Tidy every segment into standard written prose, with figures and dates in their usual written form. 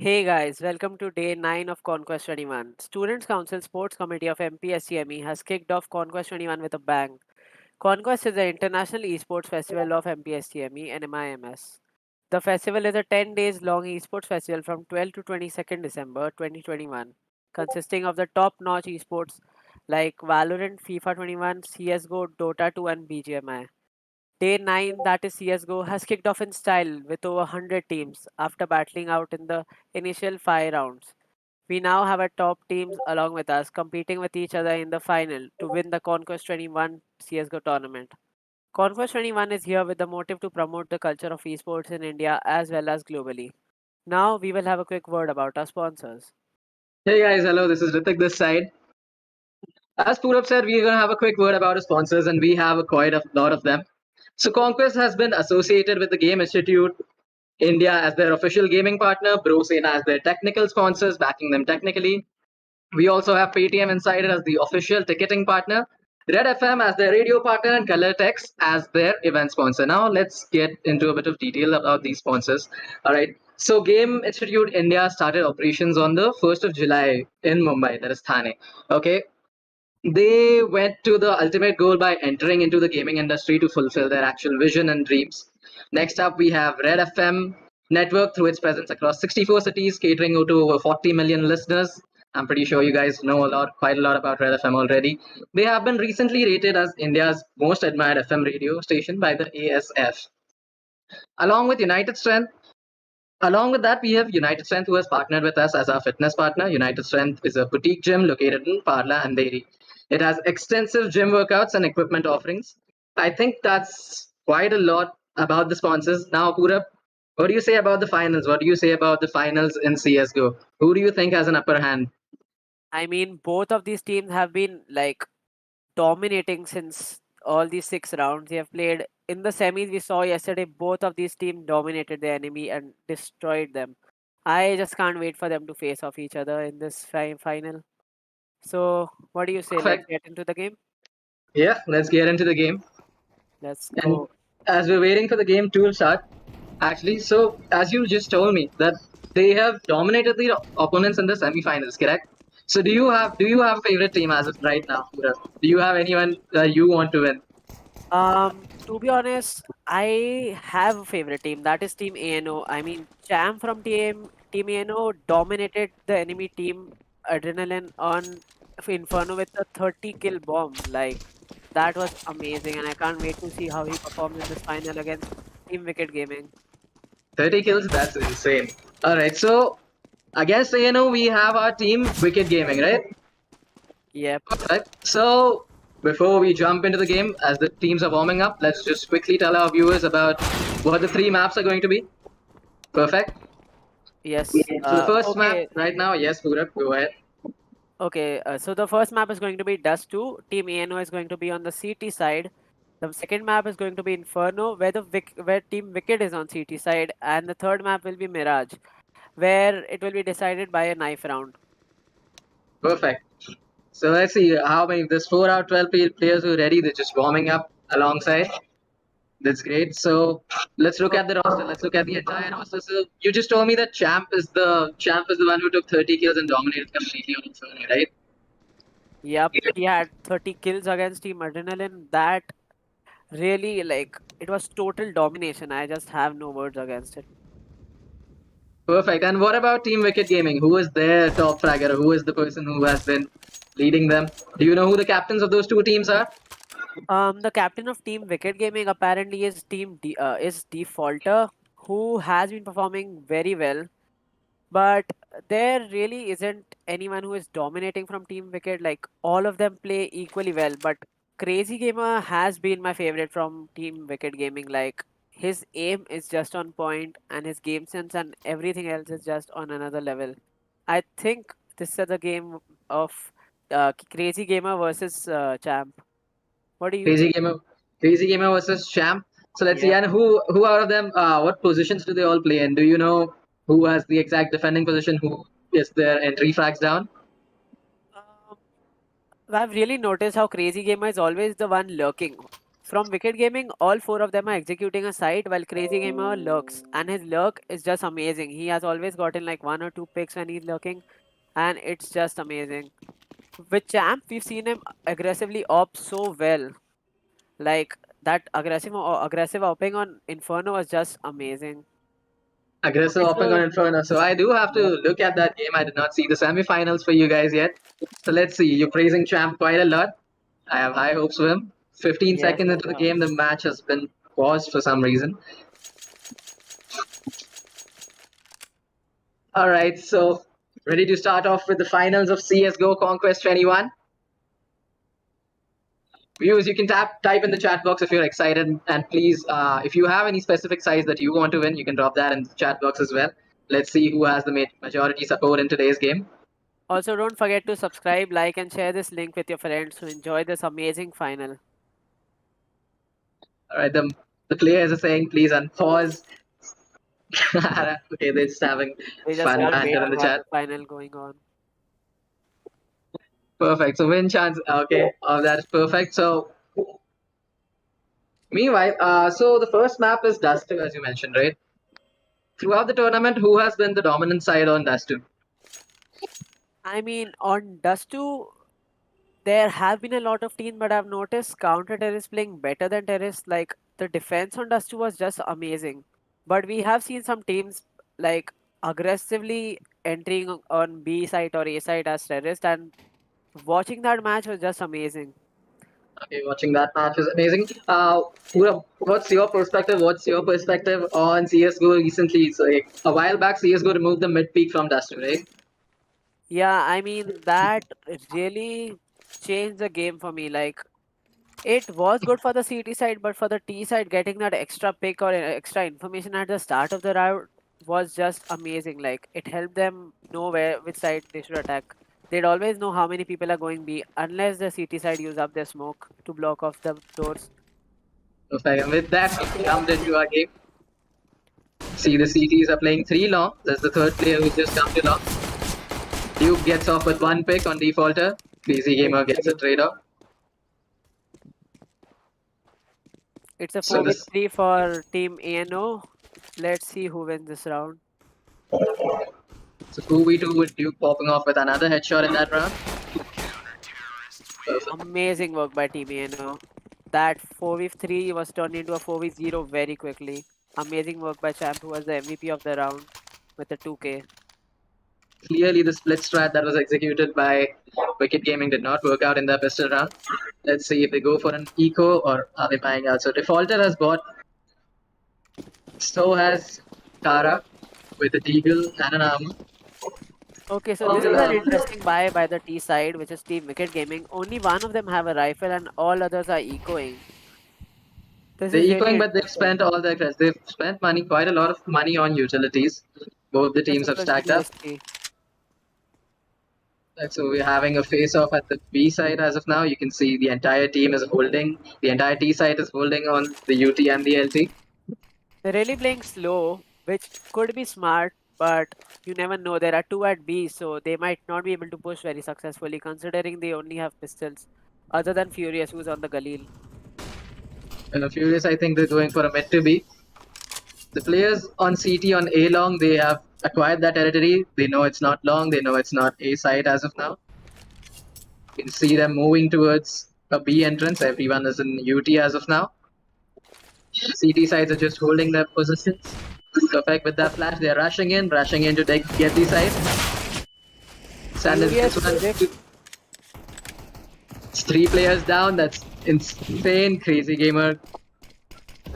Hey guys, welcome to day 9 of Conquest 21. Students Council Sports Committee of MPSTME has kicked off Conquest 21 with a bang. Conquest is the International Esports Festival of MPSTME and MIMS. The festival is a 10 days long esports festival from 12 to 22nd December 2021, consisting of the top-notch esports like Valorant, FIFA 21, CSGO, Dota 2 and BGMI. Day 9, that is CSGO, has kicked off in style with over 100 teams after battling out in the initial 5 rounds. We now have our top teams along with us competing with each other in the final to win the Conquest 21 CSGO tournament. Conquest 21 is here with the motive to promote the culture of esports in India as well as globally. Now we will have a quick word about our sponsors. Hey guys, hello, this is Ritik this side. As Purab said, we're going to have a quick word about our sponsors, and we have quite a lot of them. So, Conquest has been associated with the Game Institute India as their official gaming partner, Brosena as their technical sponsors, backing them technically. We also have Paytm Insider as the official ticketing partner, Red FM as their radio partner, and ColorTex as their event sponsor. Now, let's get into a bit of detail about these sponsors. All right. So, Game Institute India started operations on the 1st of July in Mumbai, that is Thane. Okay. They went to the ultimate goal by entering into the gaming industry to fulfill their actual vision and dreams. Next up, we have Red FM network through its presence across 64 cities, catering to over 40 million listeners. I'm pretty sure you guys know quite a lot about Red FM already. They have been recently rated as India's most admired FM radio station by the ASF. Along with United Strength, Along with that, we have United Strength, who has partnered with us as our fitness partner. United Strength is a boutique gym located in Parla and Dairy. It has extensive gym workouts and equipment offerings. I think that's quite a lot about the sponsors. Now, Purab, what do you say about the finals? What do you say about the finals in CSGO? Who do you think has an upper hand? I mean, both of these teams have been dominating since all these 6 rounds. They have played in the semis. We saw yesterday both of these teams dominated the enemy and destroyed them. I just can't wait for them to face off each other in this final. So, what do you say? Let's Perfect. get into the game. Yeah, let's get into the game. Let's And go. as we're waiting for the game to start, actually, so as you just told me that they have dominated the opponents in the semifinals, correct? So do you have a favorite team as of right now, Purav? Do you have anyone that you want to win? To be honest, I have a favorite team. That is Team ANO. I mean, Cham from Team ANO dominated the enemy team Adrenaline on Inferno with a 30 kill bomb. Like that was amazing, and I can't wait to see how he performs in this final against Team Wicked Gaming. 30 kills? That's insane. All right, so against we have our team Wicked Gaming, right? Yep. Perfect. So before we jump into the game, as the teams are warming up, let's just quickly tell our viewers about what the three maps are going to be. Perfect. Yes. So the first map Okay. right now, yes, Purab, go ahead. Okay. So the first map is going to be Dust 2. Team ANO is going to be on the CT side. The second map is going to be Inferno, where where Team Wicked is on CT side, and the third map will be Mirage, where it will be decided by a knife round. Perfect. So let's see how many. There's 4 out of 12 players who are ready. They're just warming up alongside. That's great. So let's look So, at the roster. Let's look at the entire roster. So you just told me that Champ is the one who took 30 kills and dominated completely on Inferno, right? yep, he had 30 kills against Team Adrenaline. That really, it was total domination. I just have no words against it. Perfect. And what about Team Wicked Gaming? Who is their top fragger? Who is the person who has been leading them? Do you know who the captains of those two teams are? The captain of Team Wicked Gaming apparently is Defaulter, who has been performing very well. But there really isn't anyone who is dominating from Team Wicked. Like all of them play equally well, but Crazy Gamer has been my favorite from Team Wicked Gaming. Like his aim is just on point, and his game sense and everything else is just on another level. I think this is the game of Crazy Gamer versus Champ. What do you Crazy think? Gamer, Crazy Gamer versus Champ. So let's see. Yep. And who out of them? What positions do they all play in? Do you know who has the exact defending position? Who is their entry frags down? Um, I've really noticed how Crazy Gamer is always the one lurking. From Wicked Gaming, all four of them are executing a site while Crazy Gamer lurks, and his lurk is just amazing. He has always gotten like one or two picks when he's lurking, and it's just amazing. With Champ, we've seen him aggressively op so well. Like that aggressive opping on Inferno was just amazing. Aggressive Okay, hopping on so Inferno. So I do have to yeah, look at that game. I did not see the semifinals for you guys yet. So let's see. You're praising Champ quite a lot. I have high hopes for him. 15 yes, seconds yes, into the game, the match has been paused for some reason. All right, so ready to start off with the finals of CSGO Conquest 21. Viewers, you can type in the chat box if you're excited, and please, if you have any specific size that you want to win, you can drop that in the chat box as well. Let's see who has the majority support in today's game. Also, don't forget to subscribe, like, and share this link with your friends to enjoy this amazing final. All right, the players are saying please unpause. Okay, they're just having They just fun can't banter wait in to the have chat. the final going on. Perfect. So win chance. Okay, that is perfect. So meanwhile, so the first map is Dust 2, as you mentioned, right? Throughout the tournament, who has been the dominant side on Dust 2? I mean, on Dust 2, there have been a lot of teams, but I've noticed Counter Terrorists playing better than Terrorists. Like, the defense on Dust 2 was just amazing. But we have seen some teams, like, aggressively entering on B side or A side as Terrorists, and watching that match was just amazing. Okay, watching that match is amazing. Pura, what's your perspective? What's your perspective on CS:GO recently? So, like, a while back, CS:GO removed the mid peak from Dust 2, right? Yeah, I mean, that really changed the game for me. Like, it was good for the CT side, but for the T side, getting that extra pick or extra information at the start of the round was just amazing. Like, it helped them know where which side they should attack. They'd always know how many people are going B, unless the CT side use up their smoke to block off the doors. Perfect. And with that, we jumped into our game. See, the CTs are playing 3 long. That's the third player who's just come to long. Duke gets off with 1 pick on defaulter. Crazy Gamer gets a Literally. trade off. It's a So this 4v3 for Team ANO. Let's see who wins this round. so 2v2 with Duke popping off with another headshot in that round. Perfect. Amazing work by Team ANO. That 4v3 was turned into a 4v0 very quickly. Amazing work by Champ, who was the MVP of the round with a 2k. Clearly, the split strat that was executed by Wicked Gaming did not work out in their pistol round. Let's see if they go for an eco or are they buying out. So Defaulter has bought, so has Tara with a deagle and an armor. Okay, so this is an interesting buy by the T side, which is Team Wicked Gaming. Only one of them have a rifle and all others are ecoing. This They're is really ecoing, but they've interesting. spent all their credits. They've spent money, quite a lot of money on utilities. Both the This teams is have a stacked up. GST. So we're having a face-off at the B side as of now. You can see the entire team is holding. The entire T side is holding on the UT and the LT. They're really playing slow, which could be smart, but you never know. There are two at B, so they might not be able to push very successfully, considering they only have pistols, other than Furious, who's on the Galil. Furious, I think they're going for a mid to B. The players on CT on A long, they have acquired that territory. They know it's not long. They know it's not A side as of now. You can see them moving towards a B entrance. Everyone is in UT as of now. CT sides are just holding their positions. Perfect with that flash. They're rushing in to get the side. Sanders Furious this one. Rift, It's 3 players down. That's insane. Crazy gamer.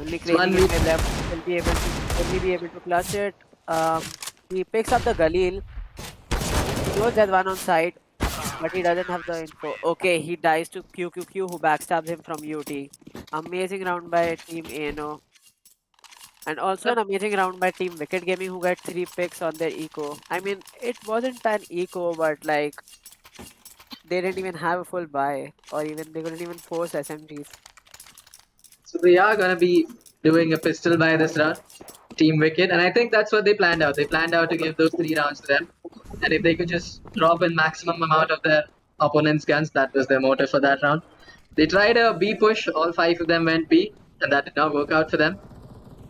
only It's Crazy one week. Gamer left, will be able to clutch it. He picks up the Galil. He knows there's one on site, but he doesn't have the info. Okay, he dies to QQQ, who backstabs him from UT. Amazing round by Team ANO. And also an amazing round by Team Wicked Gaming, who got 3 picks on their eco. I mean, it wasn't an eco, but like they didn't even have a full buy, or even they couldn't even force SMGs. So they are gonna be doing a pistol by this round. Team Wicked, and I think that's what they planned out. They planned out to give those 3 rounds to them, and if they could just drop in maximum amount of their opponent's guns, that was their motive for that round. They tried a B push, all 5 of them went B, and that did not work out for them.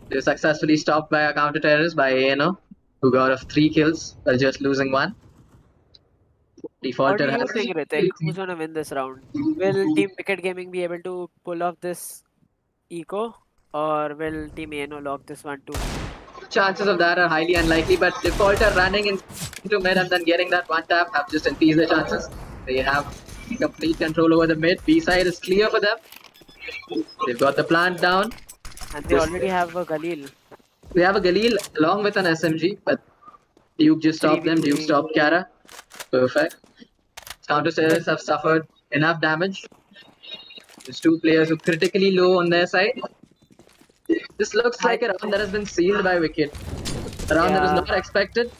They were successfully stopped by a counter terrorist by ANO, who got off 3 kills while just losing 1. What do Defaulter you has think, Ritik? Who's gonna win this round? Will Team Wicked Gaming be able to pull off this eco, or will Team ANO lock this one too? chances of that are highly unlikely, but Defaulter running into mid and then getting that one tap have just increased the chances. They have complete control over the mid. B side is clear for them. They've got the plant down. And they This, already have a Galil. they have a Galil along with an SMG, but Duke just stopped them. Duke 3v3. stopped Kara. Perfect. Counter terrorists have suffered enough damage. There's 2 players who critically low on their side. This looks I like a round that has been sealed by Wicked. A round that was Yeah, not expected.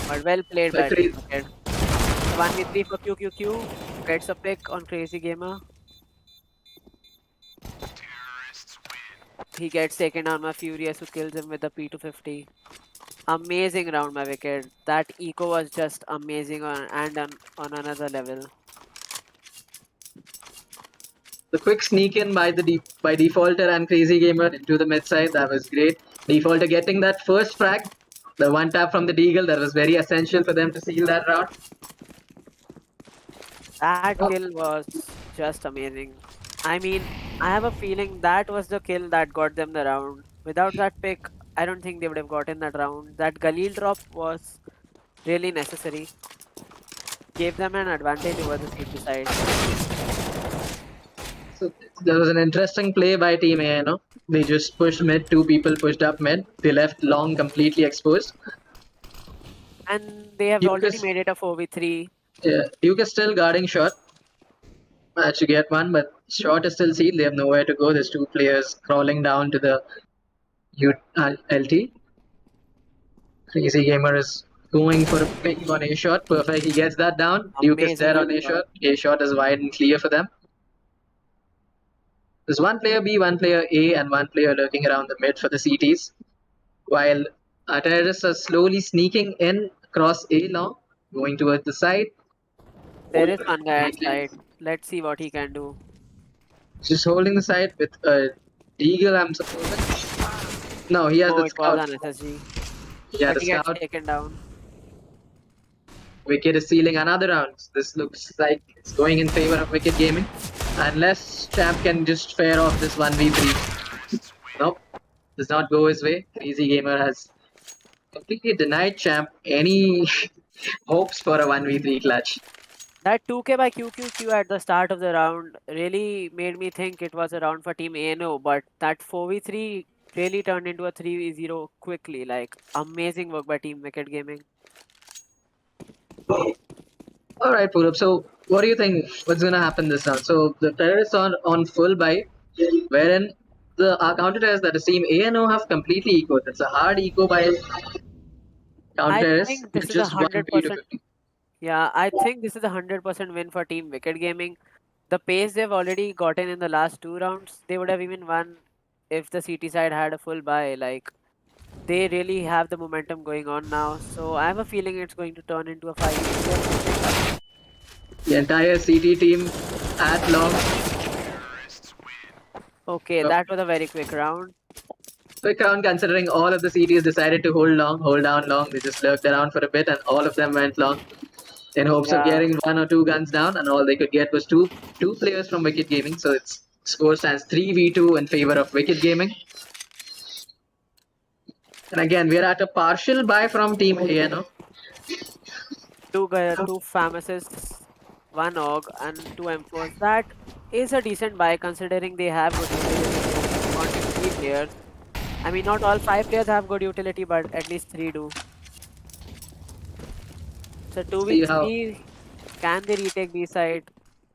but well played But by Team Wicked. 1v3 for QQQ. Gets a pick on Crazy Gamer. He gets taken down by Furious, who kills him with the P250. Amazing round by Wicked. That eco was just amazing on another level. the quick sneak in by by Defaulter and Crazy Gamer into the mid side, that was great. Defaulter getting that first frag, the one tap from the Deagle, that was very essential for them to seal that round. That Oh, kill was just amazing. I mean, I have a feeling that was the kill that got them the round. Without that pick, I don't think they would have gotten that round. That Galil drop was really necessary. Gave them an advantage over the CT side. so there was an interesting play by Team A, They just pushed mid, 2 people pushed up mid. They left long completely exposed. And they have Duke already is, made it a 4v3. Duke is still guarding short. Managed to get one, but short is still sealed. They have nowhere to go. There's 2 players crawling down to the LT. Crazy Gamer is going for a pick on A shot. Perfect. He gets that down. Duke is Amazing dead on A headshot. shot. A shot is wide and clear for them. There's one player B, one player A, and one player lurking around the mid for the CTs. While terrorists are slowly sneaking in across A long, going towards the side. There is one guy at side. Let's see what he can do. Just holding the side with a Deagle, I'm supposing. No, he has Oh, the it was scout. an SSG. He had But the he gets scout. taken down. Wicked is sealing another round. This looks like it's going in favor of Wicked Gaming. Unless Champ can just fare off this 1v3. Nope, does not go his way. Crazy Gamer has completely denied Champ any hopes for a 1v3 clutch. That 2K by QQQ at the start of the round really made me think it was a round for Team ANO, but that 4v3 really turned into a 3v0 quickly. Like, amazing work by Team Wicked Gaming. Alright, Purab, so what do you think? What's gonna happen this round? So the terrorists on full buy, wherein the counter terrorists that the team A and O have completely ecoed. It's a hard eco by counter I terrorists. think You this is a just won 100%. 3 to 50. Yeah, I think this is a 100% win for Team Wicked Gaming. The pace they've already gotten in the last 2 rounds, they would have even won if the CT side had a full buy. Like, they really have the momentum going on now. So I have a feeling it's going to turn into a 5v3 or something. The entire CT team at long. Okay, Oh, that was a very quick round. quick round considering all of the CTs decided to hold down long. They just lurked around for a bit and all of them went long in hopes of Yeah, getting 1 or 2 guns down, and all they could get was two players from Wicked Gaming. So its score stands 3v2 in favor of Wicked Gaming. And again, we're at a partial buy from Team A. two pharmacists, one AUG, and two M4s. That is a decent buy considering they have good utility on 3 players. I mean, not all 5 players have good utility, but at least 3 do. So See how 2v3, can they retake B side?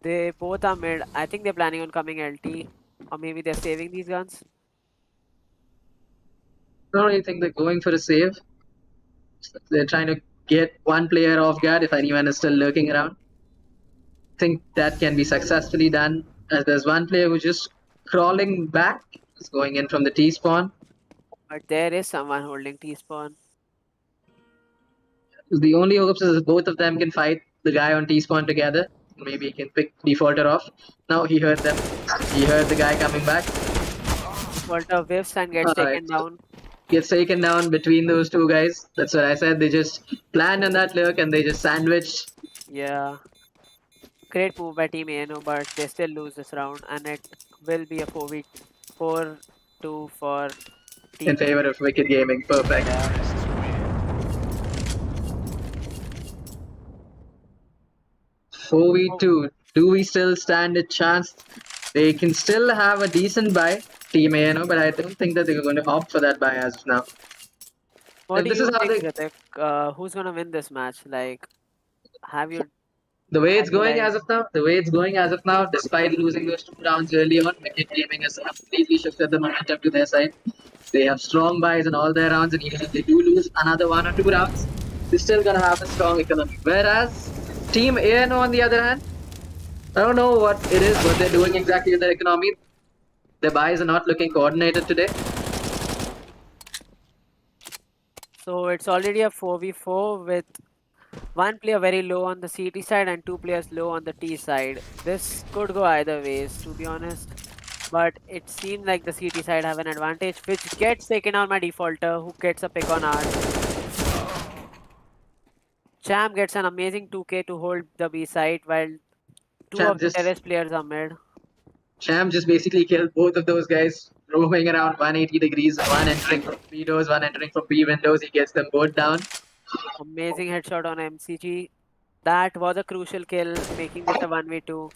They both are mid. I think they're planning on coming LT, or maybe they're saving these guns. I don't really think they're going for a save. They're trying to get one player off guard if anyone is still lurking around. I think that can be successfully done as there's one player who's just crawling back. He's going in from the T spawn. But there is someone holding T-spawn. The only hopes is both of them can fight the guy on T spawn together. Maybe he can pick Defaulter off. Now he heard them. He heard the guy coming back. Defaulter whiffs and gets taken down. Gets taken down between those two guys. That's what I said. They just planned on that lurk and they just sandwiched. Yeah. Great move by Team ANO, but they still lose this round, and it will be a 4-2 for In Team favor ANO. of Wicked Gaming. Perfect. Yeah. 4v2. Do we still stand a chance? They can still have a decent buy, Team ANO, but I don't think that they're going to opt for that buy as of now. What And do this is you how think, they. Ritik? Who's gonna win this match? Like, have you The way have it's you going like as of now, despite losing those 2 rounds early on, Wicked Gaming has completely shifted the momentum to their side. They have strong buys in all their rounds, and even if they do lose another 1 or 2 rounds, they're still gonna have a strong economy. Whereas Team ANO, on the other hand, I don't know what it is, what they're doing exactly with their economy. Their buys are not looking coordinated today. so it's already a 4v4 with one player very low on the CT side and two players low on the T side. This could go either ways, to be honest. But it seems like the CT side have an advantage, which gets taken on by Defaulter, who gets a pick on Art. Champ gets an amazing 2k to hold the B side, while two Champ of the just terrace players are mid. Champ just basically killed both of those guys, roaming around 180 degrees, one entering from B doors, one entering from B windows. He gets them both down. Amazing headshot on MCG. That was a crucial kill, making this a 1v2.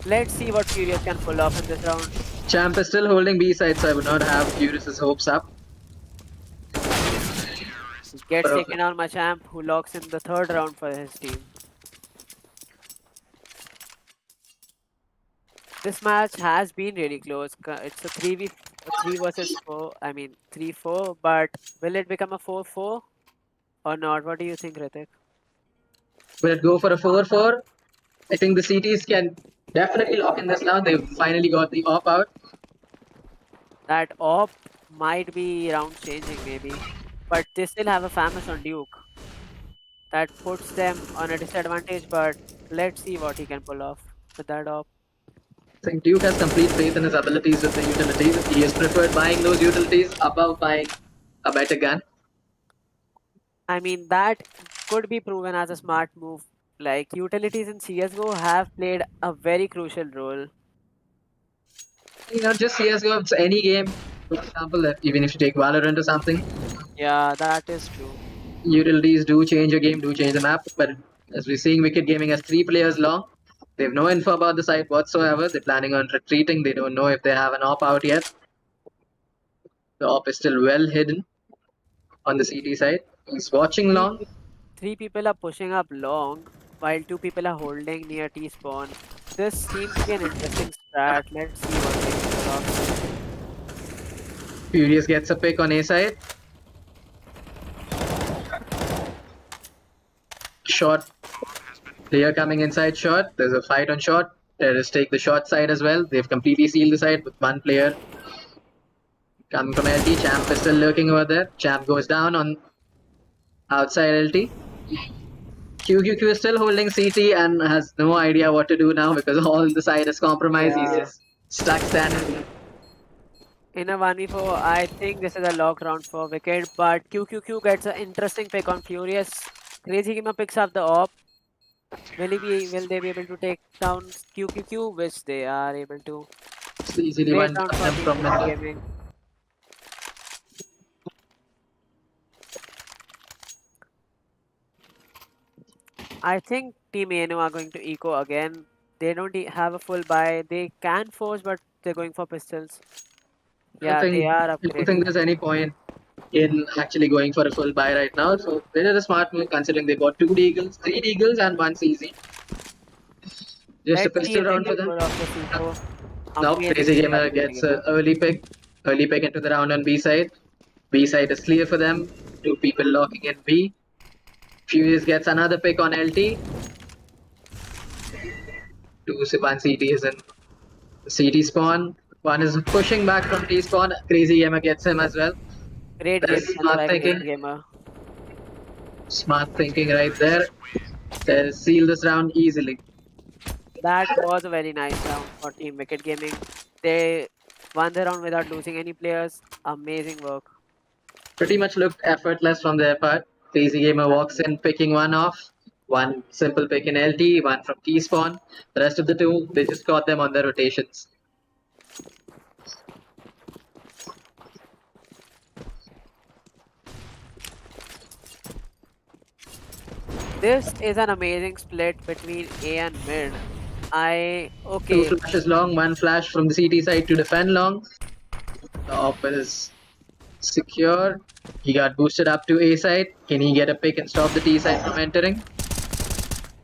Let's see what Furious can pull off in this round. Champ is still holding B side, so I would not have Furious's hopes up. He gets But taken on by Champ, who locks in the third round for his team. This match has been really close. It's a 3 versus 4. I mean 3-4, but will it become a 4-4 or not? What do you think, Ritik? will it go for a 4-4? I think the CTs can definitely lock in this now. They've finally got the op out. That op might be round changing maybe, but they still have a famous on Duke. That puts them on a disadvantage, but let's see what he can pull off with that op. I think Duke has complete faith in his abilities with the utilities. He has preferred buying those utilities above buying a better gun. I mean, that could be proven as a smart move. Like, utilities in CSGO have played a very crucial role. Just CSGO, it's any game. For example, even if you take Valorant or something, Yeah, that is true. utilities do change a game, do change the map. But as we're seeing, Wicked Gaming has 3 players long. They have no info about the site whatsoever. They're planning on retreating. They don't know if they have an op out yet. The op is still well hidden on the CT side. He's watching Three, long. three people are pushing up long, while two people are holding near T spawn. This seems to be an interesting strat. Let's see what they can pull off. Furious gets a pick on A side. Short player coming inside short. There's a fight on short. Terrorists take the short side as well. They've completely sealed the side with one player coming from LT. Champ is still lurking over there. Champ goes down on outside LT. QQQ is still holding CT and has no idea what to do now because all the side is compromised. He's Yeah. just stuck standing. In a 1v4, I think this is a lock round for Wicked, but QQQ gets an interesting pick on Furious. Crazy Gamer picks up the op. Will they be able to take down QQQ? Which they are able to. It's easily Great one round of for them Team from Wicked middle. Gaming. I think Team ANO are going to eco again. They don't have a full buy. They can force, but they're going for pistols. Yeah, they are I don't upgrading. think there's any point in actually going for a full buy right now. So they did a smart move considering they got 2 deagles, 3 deagles, and 1 CZ. Just a Let's see pistol if they round for can them. pull off the eco. Nope, Amazing Crazy play by Gamer Crazy gets an Gamer. early pick into the round on B side. B side is clear for them. 2 people locking in B. Furious gets another pick on LT. 1 CT is in CT spawn. One is pushing back from T spawn. Crazy Gamer gets him as well. Great That game is sense smart by Crazy thinking. Gamer. Smart thinking right there. They seal this round easily. That was a very nice round for Team Wicked Gaming. They won the round without losing any players. Amazing work. Pretty much looked effortless from their part. Crazy Gamer walks in, picking one off. One simple pick in LT, one from T spawn. The rest of the two, they just caught them on their rotations. This is an amazing split between A and mid. Two Okay, flashes long, one flash from the CT side to defend long. The op is secure. He got boosted up to A side. Can he get a pick and stop the T side from entering?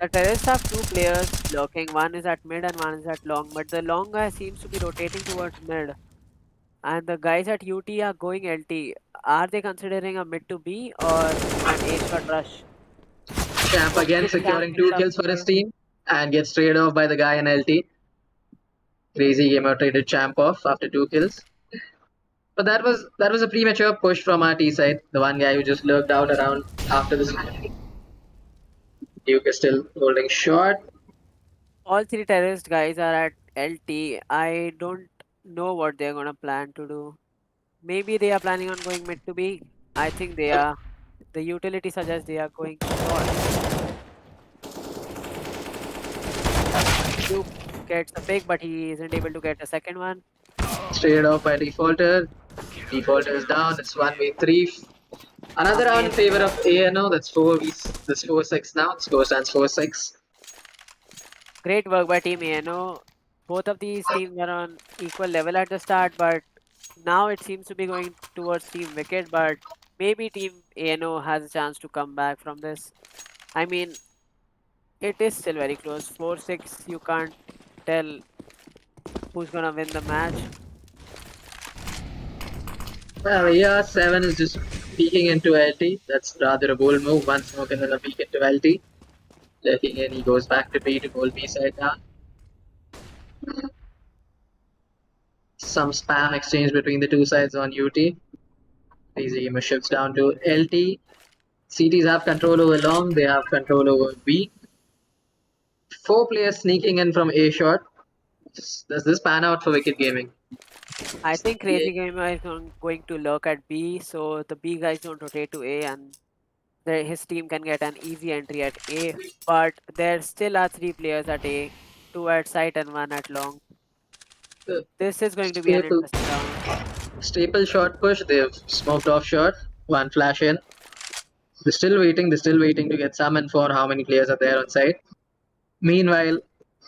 the terrorists have two players lurking. One is at mid and one is at long, but the long guy seems to be rotating towards mid. And the guys at UT are going LT. Are they considering a mid to B or an A shot rush? Champ again Okay, Champ securing picks two up kills the for his kill. team and gets traded off by the guy in LT. Crazy Gamer traded Champ off after two kills. But that was a premature push from our T side. The one guy who just lurked out around after this. Duke is still holding short. All three terrorist guys are at LT. I don't know what they're gonna plan to do. Maybe they are planning on going mid to B. I think they are. The utility suggests they are going short. Duke gets a pick, but he isn't able to get a second one. Traded off by Defaulter. Defaulter is down. It's 1v3. Another round in Amazing favor work. of ANO. That's 4-6 now. Score stands 4-6. Great work by Team ANO. Both of these teams were on equal level at the start, but now it seems to be going towards Team Wicked. But maybe Team ANO has a chance to come back from this. I mean, it is still very close. 4-6, you can't tell who's gonna win the match. Well, yeah, 7 is just peeking into LT. That's rather a bold move. One smoke and then a peek into LT. Lurking in, he goes back to B to hold B side down. Some spam exchange between the two sides on UT. Crazy Gamer shifts down to LT. CTs have control over long, they have control over B. Four players sneaking in from A short. Does this pan out for Wicked Gaming? I think Yeah. Crazy Gamer is going to lurk at B, so the B guys don't rotate to A, and his team can get an easy entry at A. But there still are three players at A, two at site and one at long. The This is going to be an staple interesting round. staple short push, they've smoked off short. One flash in. They're still waiting to get some info on how many players are there on site. Meanwhile,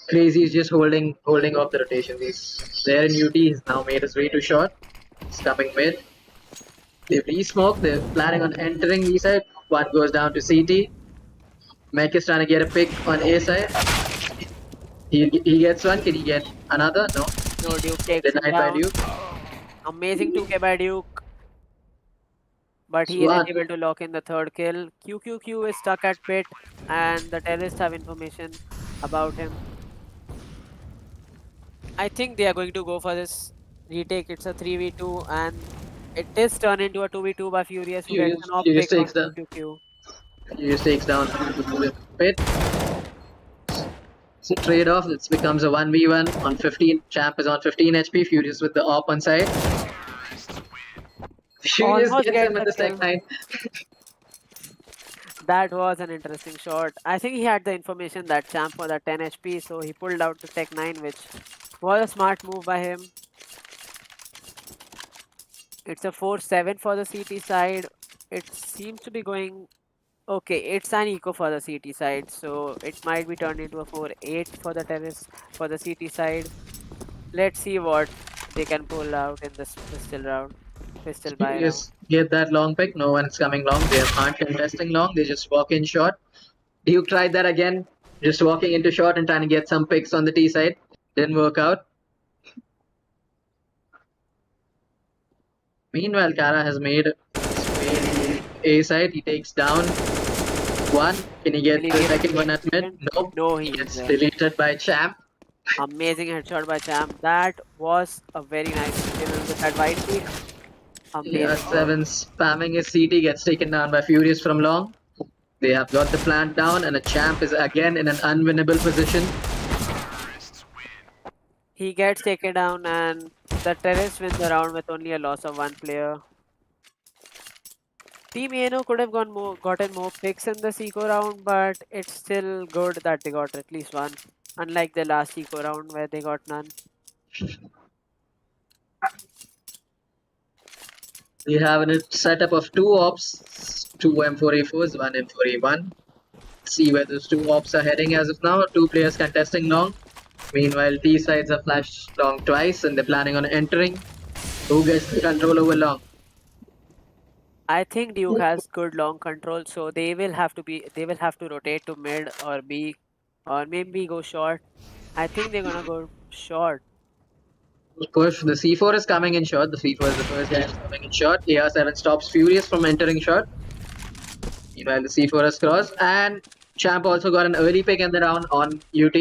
Crazy is just holding off the rotation. He's there in UT, he's now made his way to short. He's coming mid. They've re-smoked, they're planning on entering B side. One goes down to CT. Mech is trying to get a pick on A side. He gets one. Can he get another? No. No, Duke takes him Denied by down. Duke. Amazing 2K by Duke, but he isn't One. able to lock in the third kill. QQQ is stuck at pit, and the terrorists have information about him. I think they are going to go for this retake. It's a 3v2, and it is turned into a 2v2 by Furious, who gets an off Furious pick on takes the QQQ. Furious takes down the pit. It's a trade-off. It becomes a 1v1 on 15. Champ is on 15 HP. Furious with the op on side. Furious Almost gets him gets with the the Tech kill. 9. That was an interesting shot. I think he had the information that Champ was at 10 HP, so he pulled out the Tech 9, which was a smart move by him. It's a 4-7 for the CT side. It seems to be going okay. It's an eco for the CT side, so it might be turned into a 4-8 for the terrace for the CT side. Let's see what they can pull out in this pistol round, pistol buy round. Furious get that long pick. No one's coming long. They aren't contesting long. They just walk in short. Duke tried that again. Just walking into short and trying to get some picks on the T side. Didn't work out. Meanwhile, Kara has made his way to A side. He takes down one. Can he Will get he the be able to second get one the at mid? second? Nope. No, He he gets isn't. deleted by Champ. Amazing headshot by Champ. That was a very nice kill with that white peak. Yeah, Amazing work. Seven spamming his CT gets taken down by Furious from long. They have got the plant down, and a Champ is again in an unwinnable position. He gets taken down and the terrorist wins the round with only a loss of one player. Team Eno could have gotten more picks in this eco round, but it's still good that they got at least one. Unlike the last eco round where they got none. We have a setup of two ops, two M4A4s, one M4A1. See where those two ops are heading as of now. Two players contesting long. Meanwhile, T sides have flashed long twice and they're planning on entering. Who gets the control over long? I think Duke has good long control, so they will have to rotate to mid or B or maybe go short. I think they're gonna go short. Push. The C4 is coming in short. The C4 is the first guy coming in short. AR7 stops Furious from entering short. Meanwhile, the C4 has crossed. And Champ also got an early pick in the round on UT.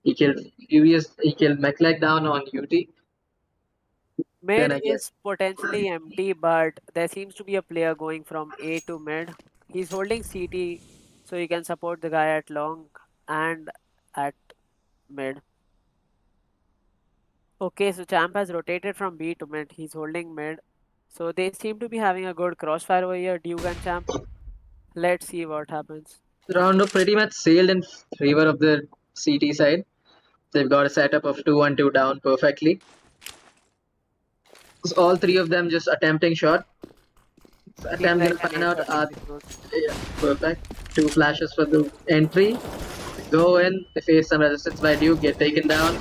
He killed Furious. He killed McLeod down on UT. Then Mid I guess is potentially empty, but there seems to be a player going from A to mid. He's holding CT, so he can support the guy at long and at mid. Okay, so Champ has rotated from B to mid. He's holding mid. So they seem to be having a good crossfire over here, Duke and Champ. Let's see what happens. the round pretty much sailed in favor of the CT side. They've got a setup of 2-1-2 down perfectly. So all three of them just attempting shot. Seems Attempt like gonna an pan A out. shot execute. Yeah, perfect. Two flashes for the entry. Go in. They face some resistance by Duke. Get taken down.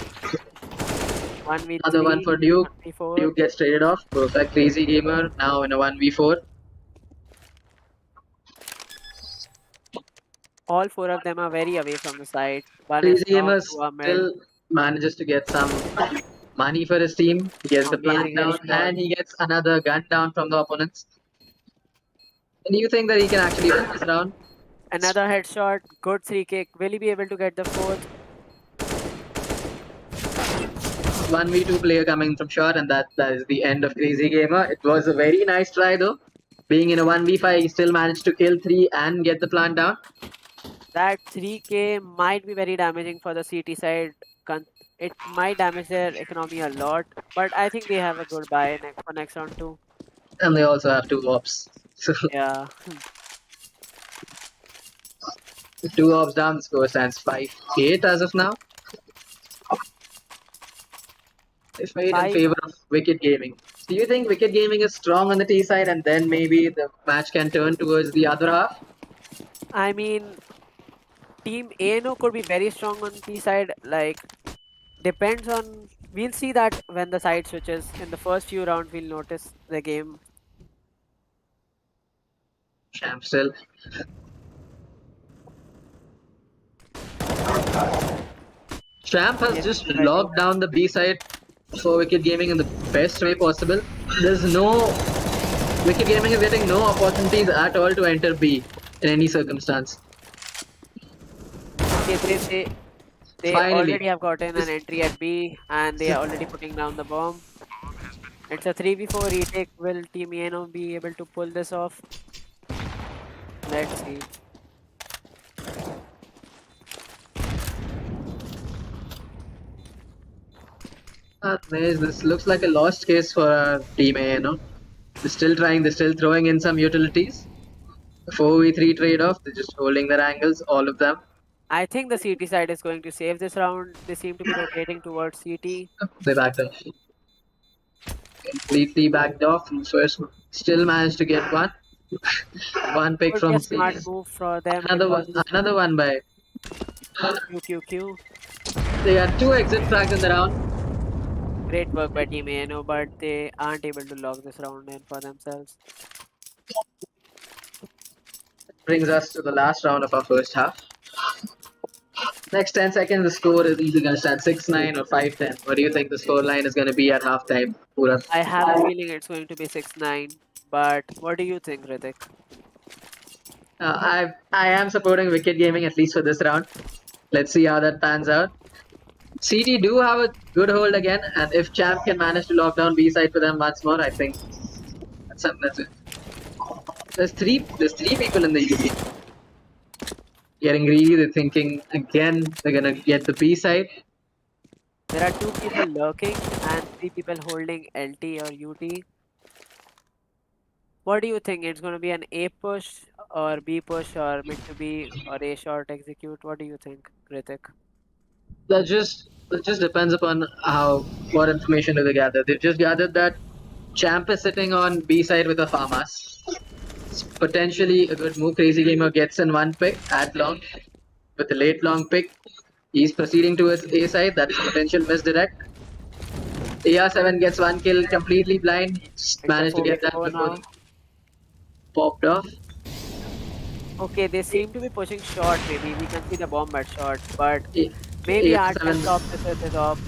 Another one 1v3, for Duke. 1v4. Duke gets traded off. Perfect. Crazy gamer now in a 1v4. All four of them are very away from the side. One is Crazy long, gamer two are mid. still manages to get some money for his team. He gets the plant Amazing down headshot. and he gets another gun down from the opponents. And you think that he can actually win this round? Another headshot. Good three kick. Will he be able to get the fourth? 1v2 player coming from short, and that is the end of Crazy Gamer. It was a very nice try though. Being in a 1v5, he still managed to kill 3 and get the plant down. That 3K might be very damaging for the CT side. It might damage their economy a lot, but I think they have a good buy for next round too. And they also have 2 ops. So Yeah, 2 ops down, the score stands 5-8 as of now. It's made in five. favor of Wicked Gaming. Do you think Wicked Gaming is strong on the T side and then maybe the match can turn towards the other half? I mean, Team ANO could be very strong on T side. Like, depends on. We'll see that when the side switches. In the first few rounds, we'll notice the game. Champ still. Champ has Amazing just strategy. locked down the B side for Wicked Gaming in the best way possible. There's no Wicked Gaming is getting no opportunities at all to enter B in any circumstance. Okay, they Finally, already have gotten an this, entry at B, and they are already putting down the bomb. It's a 3v4 retake. Will Team ANO be able to pull this off? Let's see. this looks like a lost case for our team A, you know. They're still trying, they're still throwing in some utilities. 4v3 trade-off, they're just holding their angles, all of them. I think the CT side is going to save this round. They seem to be rotating towards CT. They backed off. Completely backed off. First, still managed to get one. One pick Could be a from C. smart move for them Another because one by. QQQ. They got 2 exit frags in the round. Great work by Team ANO, but they aren't able to lock this round in for themselves. Brings us to the last round of our first half. Next 10 seconds, the score is either going to stand 6-9 or 5-10. What do you think the score line is going to be at halftime, Pura? I have a feeling it's going to be 6-9, but what do you think, Ritik? I am supporting Wicked Gaming at least for this round. Let's see how that pans out. CT do have a good hold again, and if Champ can manage to lock down B side for them once more, I think that's it. There's three people in the UP. Getting greedy, they're thinking again they're gonna get the B side. There are two people lurking and three people holding LT or UT. What do you think? It's going to be an A push or B push or mid to B or A short execute? What do you think, Ritik? That just depends upon how what information do they gather. They've just gathered that Champ is sitting on B side with a Farmas. It's potentially a good move. Crazy Gamer gets in one pick at long with a late long pick. He's proceeding towards A side. That's a potential misdirect. AR7 gets one kill completely blind. He's It's a managed to get that 4v4 before now. popped off. Okay, they seem to be pushing short, maybe. We can see the bomb at short, but maybe Art can AR7 stop this with his op.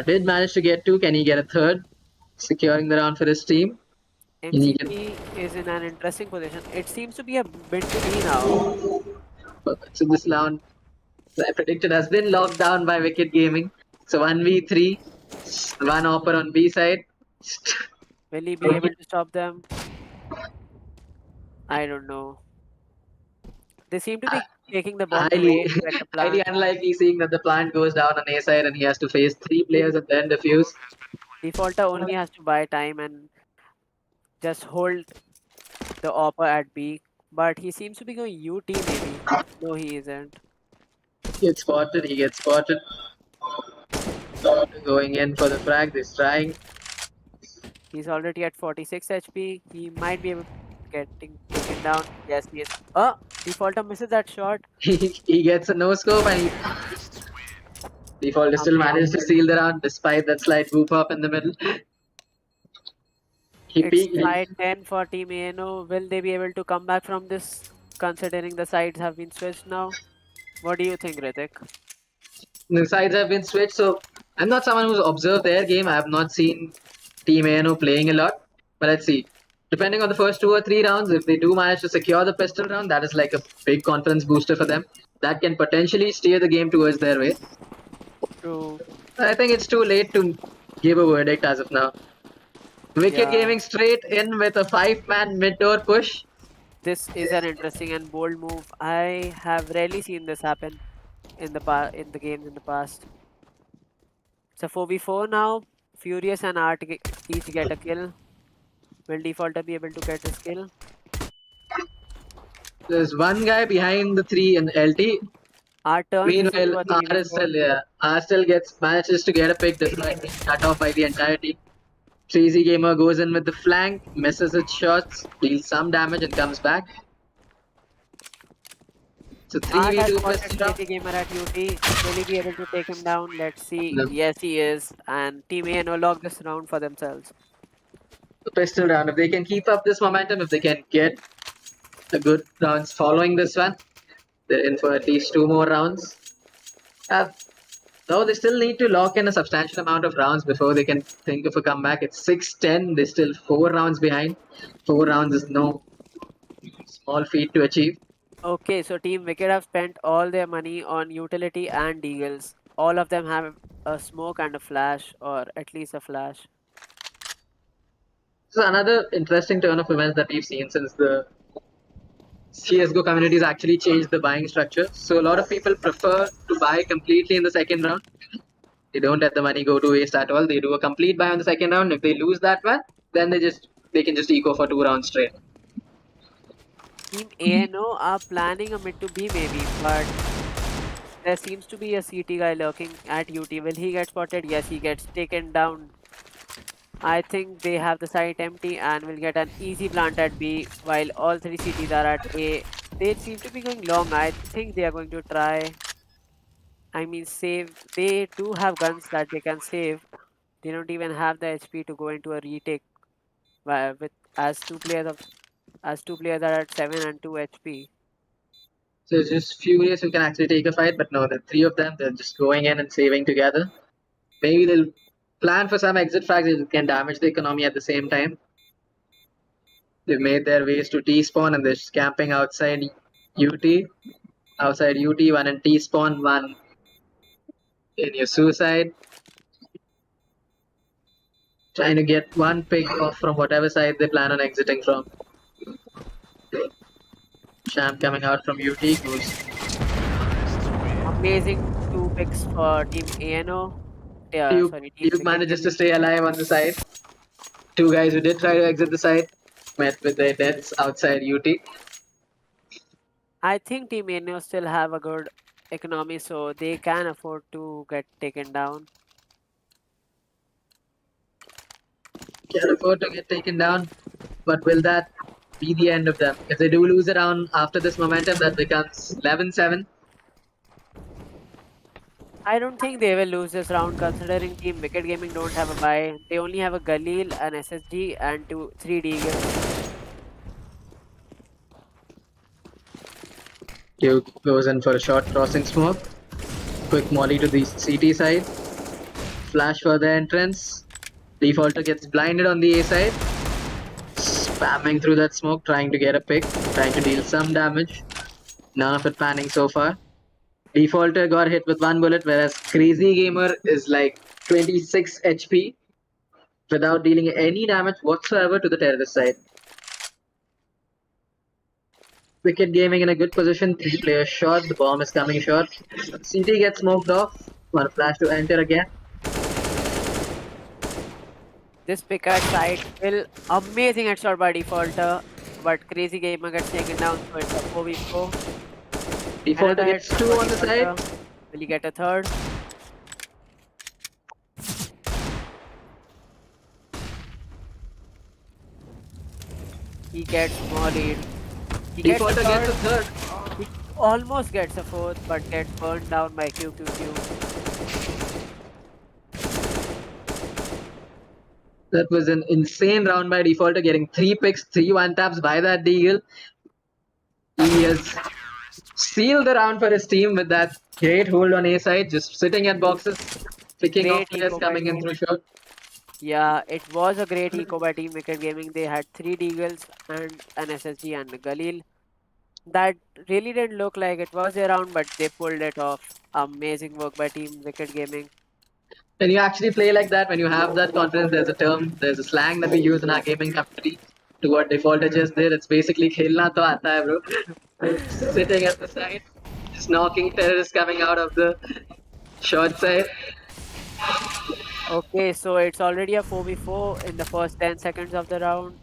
did manage to get two. Can he get a third? Securing the round for his team. Can he get MCP is in an interesting position. It seems to be a mid to B now. so this round I predicted has been locked down by Wicked Gaming. So 1v3, one offer on B side. Will he be able to stop them? I don't know. They seem to be taking the bomb to Highly, A to get the highly plant. unlikely seeing that the plant goes down on A side and he has to face three players and then defuse. Defaulter only has to buy time and just hold the offer at B. But he seems to be going UT maybe. No, he isn't. Gets spotted, he gets spotted. Going in for the frag, this trying. He's already at 46 HP. He might be able to getting taken down. Yes, he is. Oh, defaulter misses that shot. He gets a no scope and Default still managed to Amazing. steal the round despite that slight whoop up in the middle. He It's peaked. tied 10 for Team ANO. Will they be able to come back from this, considering the sides have been switched now? What do you think, Ritik? The sides have been switched, so I'm not someone who's observed their game. I have not seen Team ANO playing a lot. But let's see. Depending on the first two or three rounds, if they do manage to secure the pistol round, that is like a big confidence booster for them. That can potentially steer the game towards their way. True. I think it's too late to give a verdict as of now. Wicked Yeah. Gaming straight in with a 5-man mid-door push. This is an interesting and bold move. I have rarely seen this happen in the games in the past. It's a 4v4 now. Furious and Art each get a kill. Will Defaulter be able to get his kill? There's one guy behind the three in LT. Art turns this Meanwhile, into a R 3v4. still, yeah, R still manages to get a pick despite being cut off by the entire team. Crazy Gamer goes in with the flank, misses its shots, deals some damage and comes back. It's a Art has 3v2 spotted pistol. Crazy Gamer at UT. Will he be able to take him down? Let's see. The Yes, he is. And Team A no lock this round for themselves. pistol round. If they can keep up this momentum, if they can get a good rounds following this one, they're in for at least two more rounds. Though they still need to lock in a substantial amount of rounds before they can think of a comeback. It's 6-10. They're still 4 rounds behind. 4 rounds is no small feat to achieve. Okay, so Team Wicked have spent all their money on utility and deagles. All of them have a smoke and a flash, or at least a flash. So another interesting turn of events that we've seen since the CSGO community has actually changed the buying structure. So a lot of people prefer to buy completely in the second round. They don't let the money go to waste at all. They do a complete buy on the second round. If they lose that one, then they can just eco for 2 rounds straight. Team ANO are planning a mid to B maybe, but there seems to be a CT guy lurking at UT. Will he get spotted? Yes, he gets taken down. I think they have the site empty and will get an easy plant at B while all three CTs are at A. They seem to be going long. I think they are going to try. I mean, save. They do have guns that they can save. They don't even have the HP to go into a retake with as two players are at 7 and 2 HP. So it's just Furious who can actually take a fight, but no, the three of them, they're just going in and saving together. Maybe they'll plan for some exit frags that can damage the economy at the same time. They've made their ways to T spawn and they're just camping outside UT. Outside UT, one in T spawn, one in your suicide. Trying to get one pick off from whatever side they plan on exiting from. Champ coming out from UT goes Amazing two picks for Team ANO. Duke, Sorry, Team Duke Wicked manages to Gaming. stay alive on the side. Two guys who did try to exit the side met with their deaths outside UT. I think Team ANO still have a good economy, so they can afford to get taken down. Can afford to get taken down, but will that be the end of them? If they do lose a round after this momentum, that becomes 11-7. I don't think they will lose this round considering Team Wicked Gaming don't have a buy. They only have a Galil, an SSG, and three Deagles. Duke goes in for a short crossing smoke. Quick molly to the CT side. Flash for the entrance. Defaulter gets blinded on the A side. Spamming through that smoke, trying to get a pick, trying to deal some damage. None of it panning so far. Defaulter got hit with one bullet, whereas Crazy Gamer is like 26 HP without dealing any damage whatsoever to the terrorist side. Wicked Gaming in a good position, 3 players short, the bomb is coming short. CT gets smoked off, one flash to enter again. This pick at side will amazing headshot by Defaulter, but Crazy Gamer gets taken down, so it's a 4v4. Defaulter Another gets headshot 2 for on the side. Defaulter. Will he get a third? He gets mollied. He gets a Defaulter gets a third. third. He almost gets a fourth, but gets burned down by QQQ. That was an insane round by Defaulter, getting 3 picks, 3 1-taps by that Deagle. He has sealed the round for his team with that great hold on A side, just sitting at boxes, picking off Great players eco by coming in team. through short. Yeah, it was a great eco by Team Wicked Gaming. They had three Deagles and an SSG and a Galil. That really didn't look like it was around, but they pulled it off. Amazing work by Team Wicked Gaming. When you actually play like that, when you have that confidence, there's a term, there's a slang that we use in our gaming community to what Defaulter just did. It's basically khelna to aata hai, bro. It's sitting at the side, just knocking terrorists coming out of the short side. Okay, so it's already a 4v4 in the first 10 seconds of the round.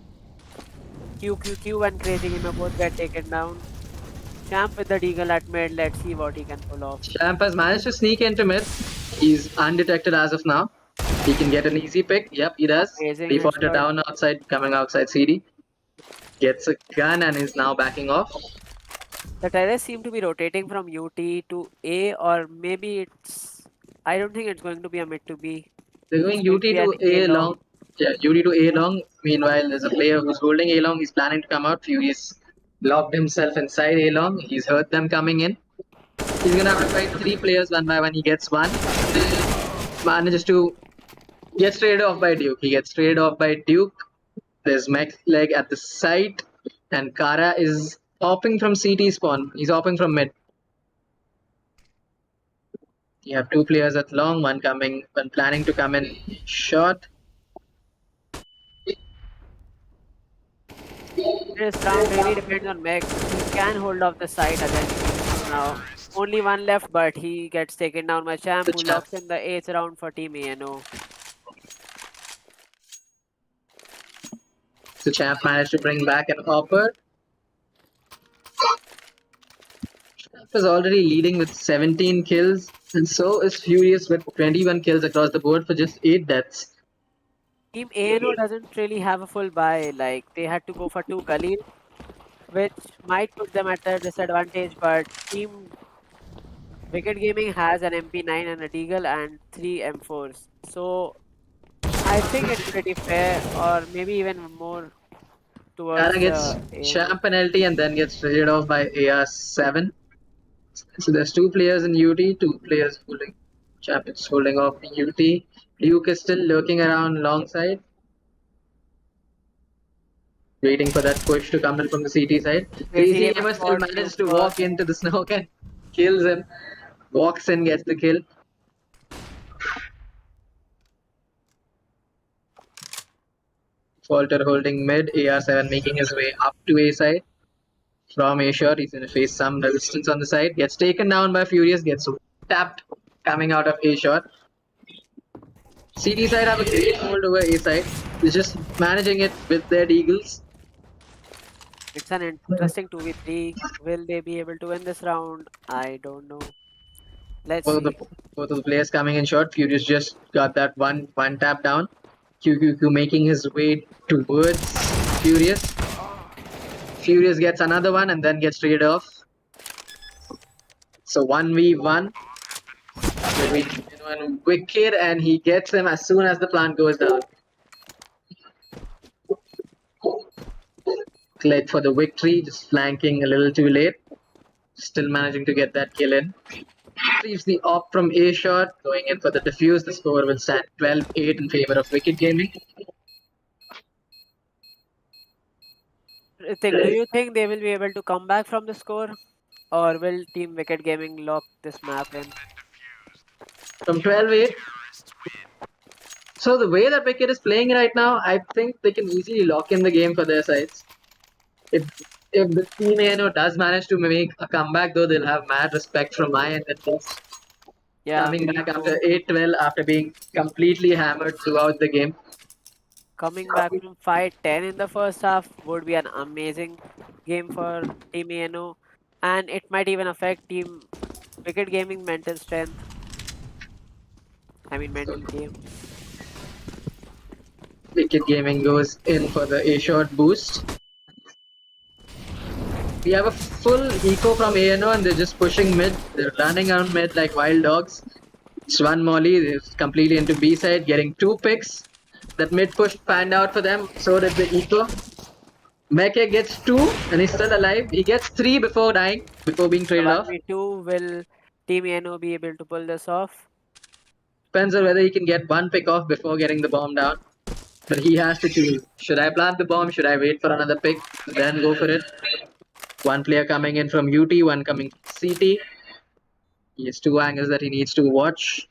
QQQ and Crazy Gamer both get taken down. Champ with the Deagle at mid. Let's see what he can pull off. Champ has managed to sneak into mid. He's undetected as of now. He can get an easy pick. Yep, he does. Amazing Defaulter headshot. down outside, coming outside CD. Gets a gun and is now backing off. The terrorists seem to be rotating from UT to A, or maybe it's. I don't think it's going to be a mid to B. They're It's going going to UT be an to A A long. long. Yeah, UT to A long. Meanwhile, there's a player who's holding A long. He's planning to come out. Furious locked himself inside A long. He's heard them coming in. He's gonna have to fight 3 players one by one. He gets one. Manages to get traded off by Duke. He gets traded off by Duke. There's Mech leg at the site, and Kara is hopping from CT spawn. He's hopping from mid. You have 2 players at long, one planning to come in short. This round really depends on Meg. He can hold off the side against now. Only one left, but he gets taken down by Champ, The who champ. locks in the 8th round for Team ANO. The champ managed to bring back an hopper. Champ is already leading with 17 kills, and so is Furious with 21 kills across the board for just 8 deaths. Team ANO doesn't really have a full buy. Like, they had to go for two Galil, which might put them at a disadvantage, but Team Wicked Gaming has an MP9 and a Deagle and three M4s. So I think it's pretty fair, or maybe even more Kara towards gets ANO. champ penalty and then gets traded off by AR7. So there's 2 players in UT, 2 players holding. Champ is holding off UT. Duke is still lurking around long side, waiting for that push to come in from the CT side. Crazy Crazy Gamer Gamer still spots Duke manages to walk first. into the smoke and kills him. Walks in, gets the kill. Falter holding mid, AR7 making his way up to A side. From A shot, he's going to face some resistance on the side. Gets taken down by Furious, gets tapped coming out of A shot. CD side have a great hold over A side. They're just managing it with their Eagles. It's an interesting 2v3. Will they be able to win this round? I don't know. Let's Both of the see. both of the players coming in short. Furious just got that one tap down. QQQ making his way towards Furious. Furious gets another one and then gets traded off. So 1v1 between Wicked, and he gets him as soon as the plant goes down. Late for the victory, just flanking a little too late. Still managing to get that kill in. Leaves the op from A shot, going in for the defuse. The score will stand 12-8 in favor of Wicked Gaming. Do you think they will be able to come back from the score? Or will Team Wicked Gaming lock this map in? From 12-8. So the way that Wicked is playing right now, I think they can easily lock in the game for their sides. If if the team ANO does manage to make a comeback, though, they'll have mad respect from my end at least. Yeah, Coming me back too. after 8-12 after being completely hammered throughout the game. Coming back from 5-10 in the first half would be an amazing game for Team ANO, and it might even affect Team Wicked Gaming mental strength. I mean, So mental game. Wicked Gaming goes in for the A shot boost. We have a full eco from ANO and they're just pushing mid. They're running around mid like wild dogs. It's one molly, they're completely into B side, getting 2 picks. That mid push panned out for them, so did the eco. Meke gets 2 and he's still alive. He gets 3 before dying, before being The traded off. 1v2, will Team ANO be able to pull this off? Depends on whether he can get 1 pick off before getting the bomb down. But he has to choose. Should I plant the bomb? Should I wait for another pick? Then go for it. One player coming in from UT, one coming CT. He has 2 angles that he needs to watch.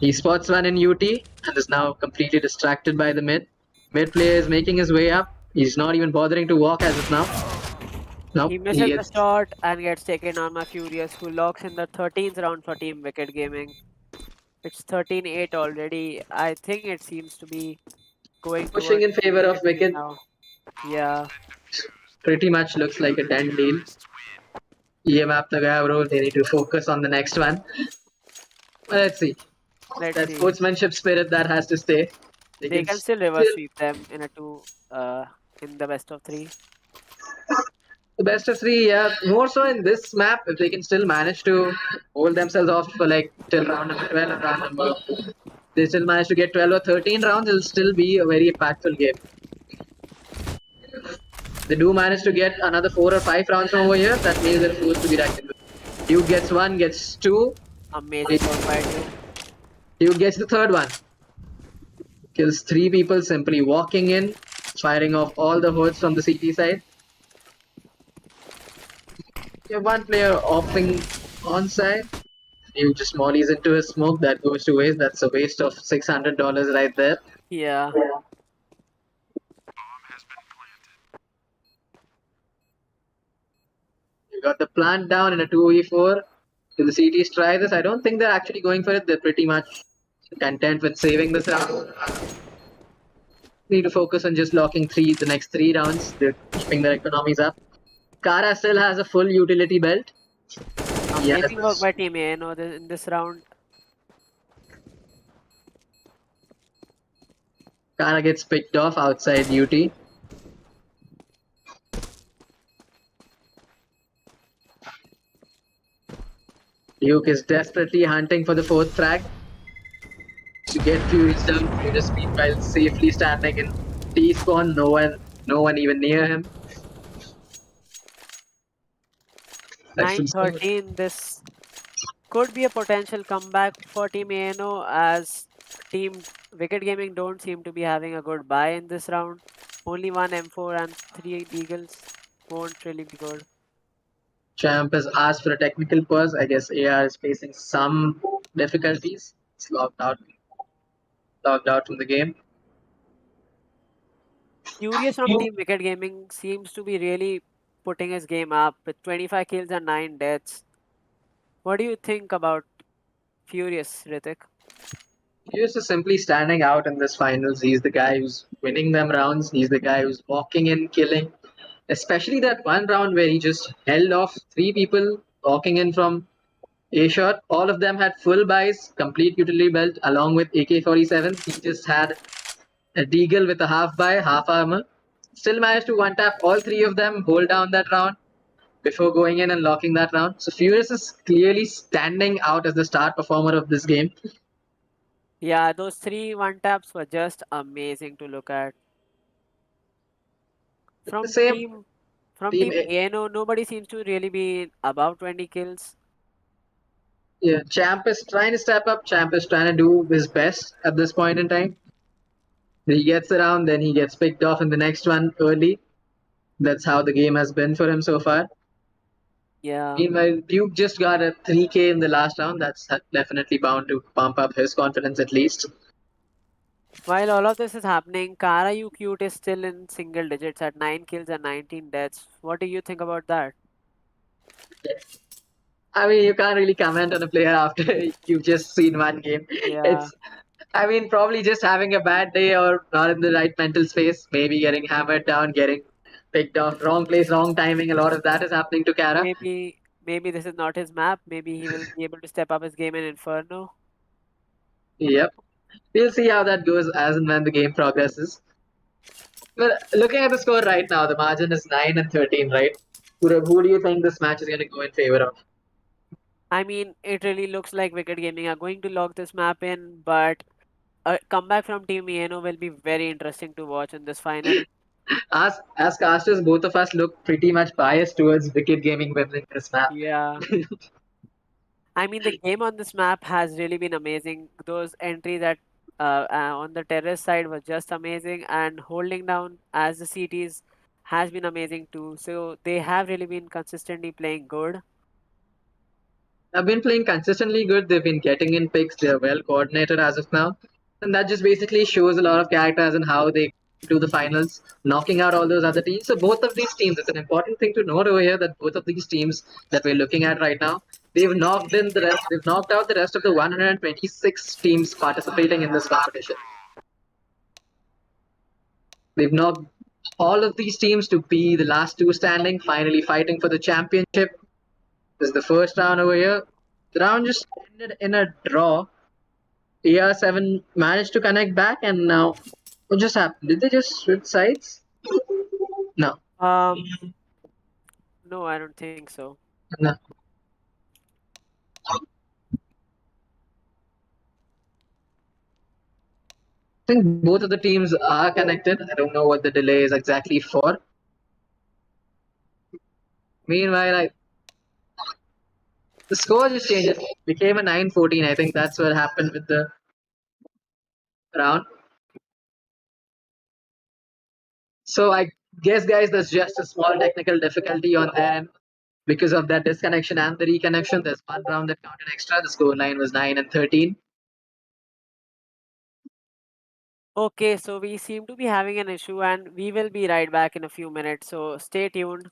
He spots one in UT and is now completely distracted by the mid. Mid player is making his way up. He's not even bothering to walk as of now. Nope, He he misses the gets shot and gets taken on by Furious, who locks in the 13th round for Team Wicked Gaming. It's 13-8 already. I think it seems to be going pushing towards in Team favor of Wicked Gaming Wicked. now. Yeah, Pretty much looks like a done deal. EMAP the guy, bro. They need to focus on the next one. Let's see. let's That see. sportsmanship spirit that has to stay. They They can can still still reverse sweep them in a in the best of three. the best of 3, yeah. More so in this map, if they can still manage to hold themselves off for like till round number 12 or round number. They still manage to get 12 or 13 rounds, it'll still be a very impactful game. They do manage to get another 4 or 5 rounds from over here, that means they're forced to be reckoned with. Duke gets 1, gets 2. Amazing work by Duke. Duke gets the third one. Kills 3 people simply walking in, firing off all the hoods from the CT side. You have one player offing onside. You just mollies into his smoke, that goes to waste. That's a waste of $600 right there. Yeah, You got the plant down in a 2v4. Will the CTs try this? I don't think they're actually going for it. They're pretty much content with saving this round. Need to focus on just locking the next 3 rounds. They're keeping their economies up. Kara still has a full utility belt. amazing work Yes. by Team ANO in this round. Kara gets picked off outside UT. Duke is desperately hunting for the 4th frag. To get Fury's down, you just meanwhile safely standing in T-spawn, no one even near him. That should 9-13. This could be a potential comeback for Team ANO, as Team Wicked Gaming don't seem to be having a good buy in this round. Only one M4 and 3 Deagles won't really be good. Champ has asked for a technical pause. I guess AR is facing some difficulties. It's logged out from the game. Furious from Team Wicked Gaming seems to be really putting his game up with 25 kills and 9 deaths. What do you think about Furious, Ritik? He was just simply standing out in this finals. He's the guy who's winning them rounds. He's the guy who's walking in, killing. Especially that one round where he just held off three people walking in from A shot. All of them had full buys, complete utility belt, along with AK-47s. He just had a deagle with a half buy, half armor. Still managed to one tap all three of them, hold down that round before going in and locking that round. So Furious is clearly standing out as the star performer of this game. Yeah, those three one taps were just amazing to look at. The From same team from team, team ANO, nobody seems to really be above 20 kills. yeah, Champ is trying to step up. Champ is trying to do his best at this point in time. He gets around, then he gets picked off in the next one early. That's how the game has been for him so far. Yeah. Meanwhile, Duke just got a 3K in the last round. That's definitely bound to pump up his confidence at least. While all of this is happening, Kara You Cute is still in single digits at 9 kills and 19 deaths. What do you think about that? I mean, you can't really comment on a player after you've just seen one game. Yeah, I mean, probably just having a bad day or not in the right mental space, maybe getting hammered down, getting picked off, wrong place, wrong timing. A lot of that is happening to Kara. maybe this is not his map. Maybe he will be able to step up his game in Inferno. Yep. We'll see how that goes as and when the game progresses. But looking at the score right now, the margin is 9 and 13, right? Who do you think this match is going to go in favor of? I mean, it really looks like Wicked Gaming are going to lock this map in, but a comeback from Team ENO will be very interesting to watch in this final. As casters, both of us look pretty much biased towards Wicked Gaming winning this map. Yeah. I mean, the game on this map has really been amazing. Those entries on the terrace side were just amazing, and holding down as the CTs has been amazing too. So they have really been consistently playing good. Have been playing consistently good. They've been getting in picks. They're well coordinated as of now. And that just basically shows a lot of characters and how they do the finals, knocking out all those other teams. So both of these teams, it's an important thing to note over here that both of these teams that we're looking at right now, they've knocked out the rest of the 126 teams participating in this competition. They've knocked all of these teams to be the last two standing, finally fighting for the championship. This is the first round over here. The round just ended in a draw. AR7 managed to connect back, and now what just happened? Did they just switch sides? No, Um, no, I don't think so. no. I think both of the teams are connected. I don't know what the delay is exactly for. Meanwhile, the score just changed. It became a 9-14. I think that's what happened with the round. So I guess, guys, there's just a small technical difficulty on their end because of that disconnection and the reconnection. There's one round that counted extra. The score line was 9 and 13. Okay, so we seem to be having an issue, and we will be right back in a few minutes. So stay tuned.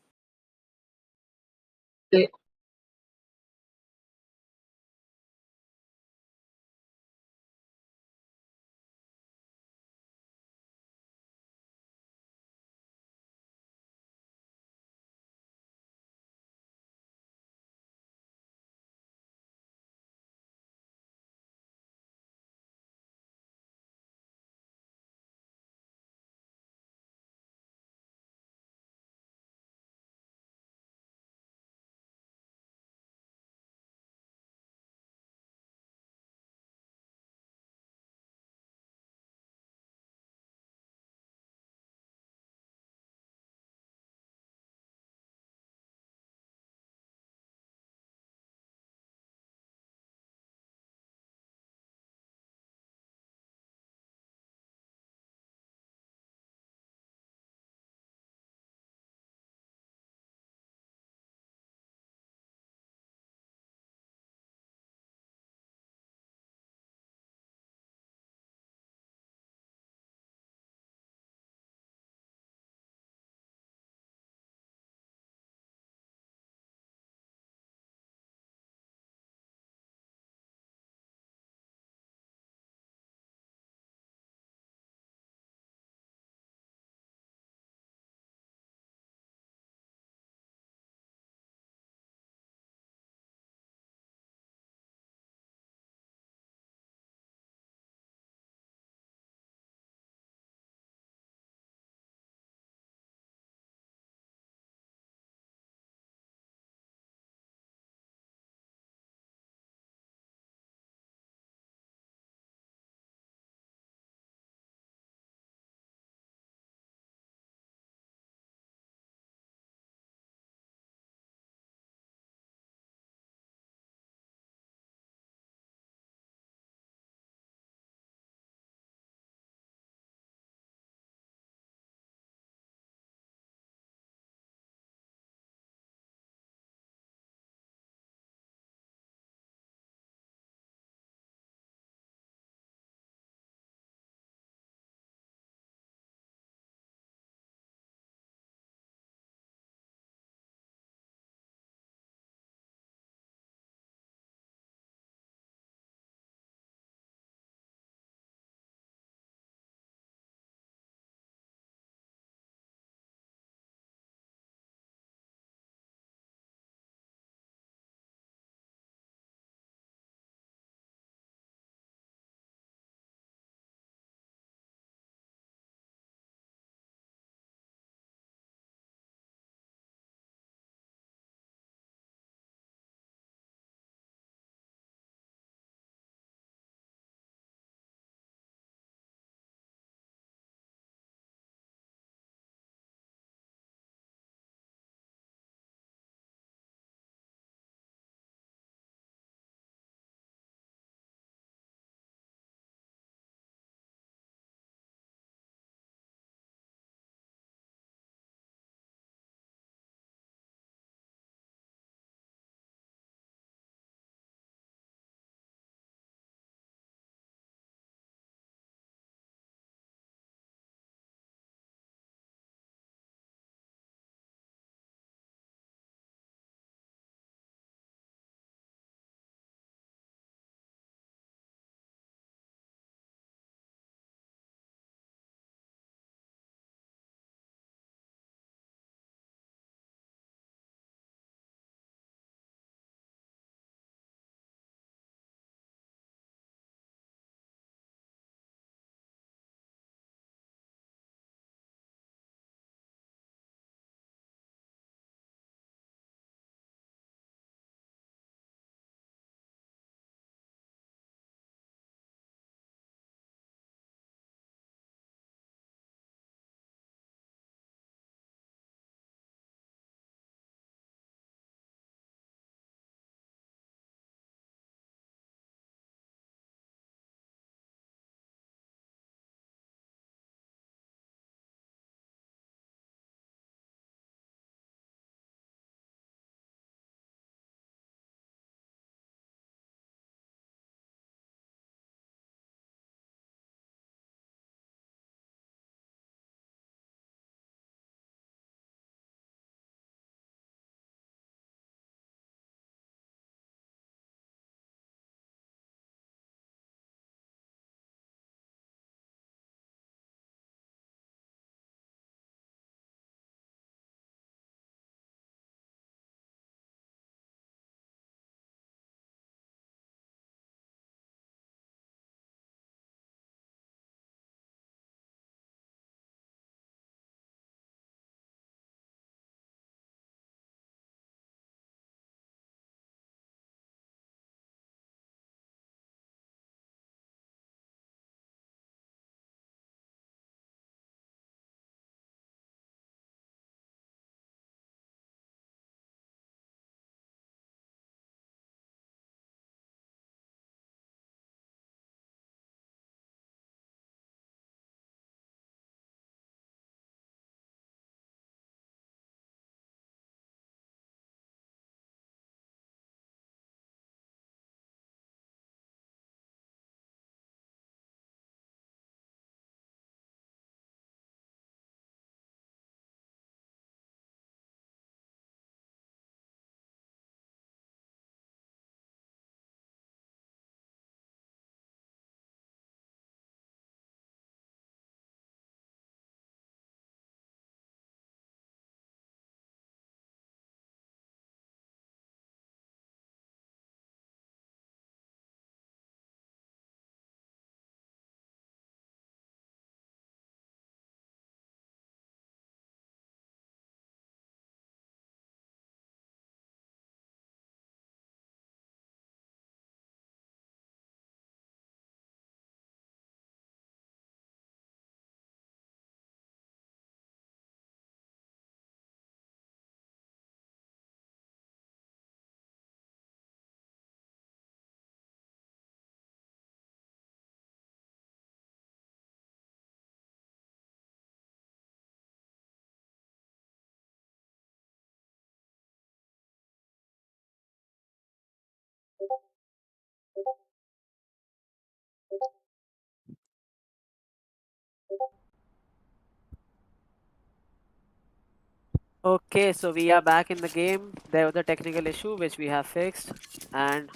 Okay, so we are back in the game. There was a technical issue which we have fixed, and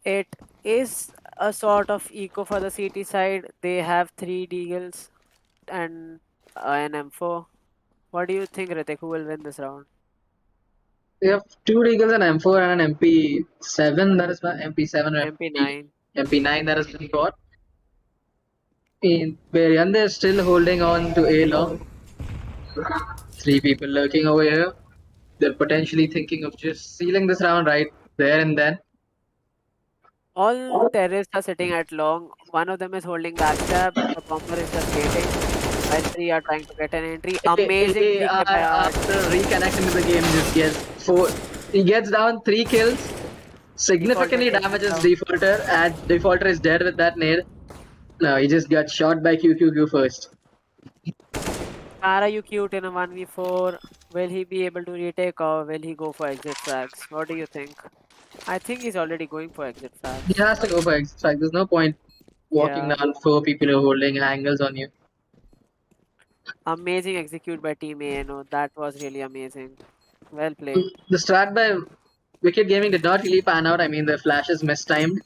it is a sort of eco for the CT side. They have three deagles and an M4. What do you think, Ritik? Who will win this round? We have two Regals, an M4 and an MP7. That is my MP7 or MP9. MP9 that has been brought. In where they're still holding on to A long. Three people lurking over here. They're potentially thinking of just sealing this round right there and then. All terrorists are sitting at long. One of them is holding backstab. The bomber is just waiting. While three are trying to get an entry. Amazing PK by Art. After reconnecting to the game, just gets four. He gets down 3 kills, Defaulter significantly takes him damages down. Defaulter, and Defaulter is dead with that nade. No, he just got shot by QQQ first. Kara, you cute in a 1v4. Will he be able to retake or will he go for exit frags? What do you think? I think he's already going for exit He frags. has to go for extract. There's no point walking Yeah. down 4 people who are holding angles on you. Amazing execute by Team ANO. That was really amazing. Well played. The strat by Wicked Gaming did not really pan out. I mean, the flashes mistimed.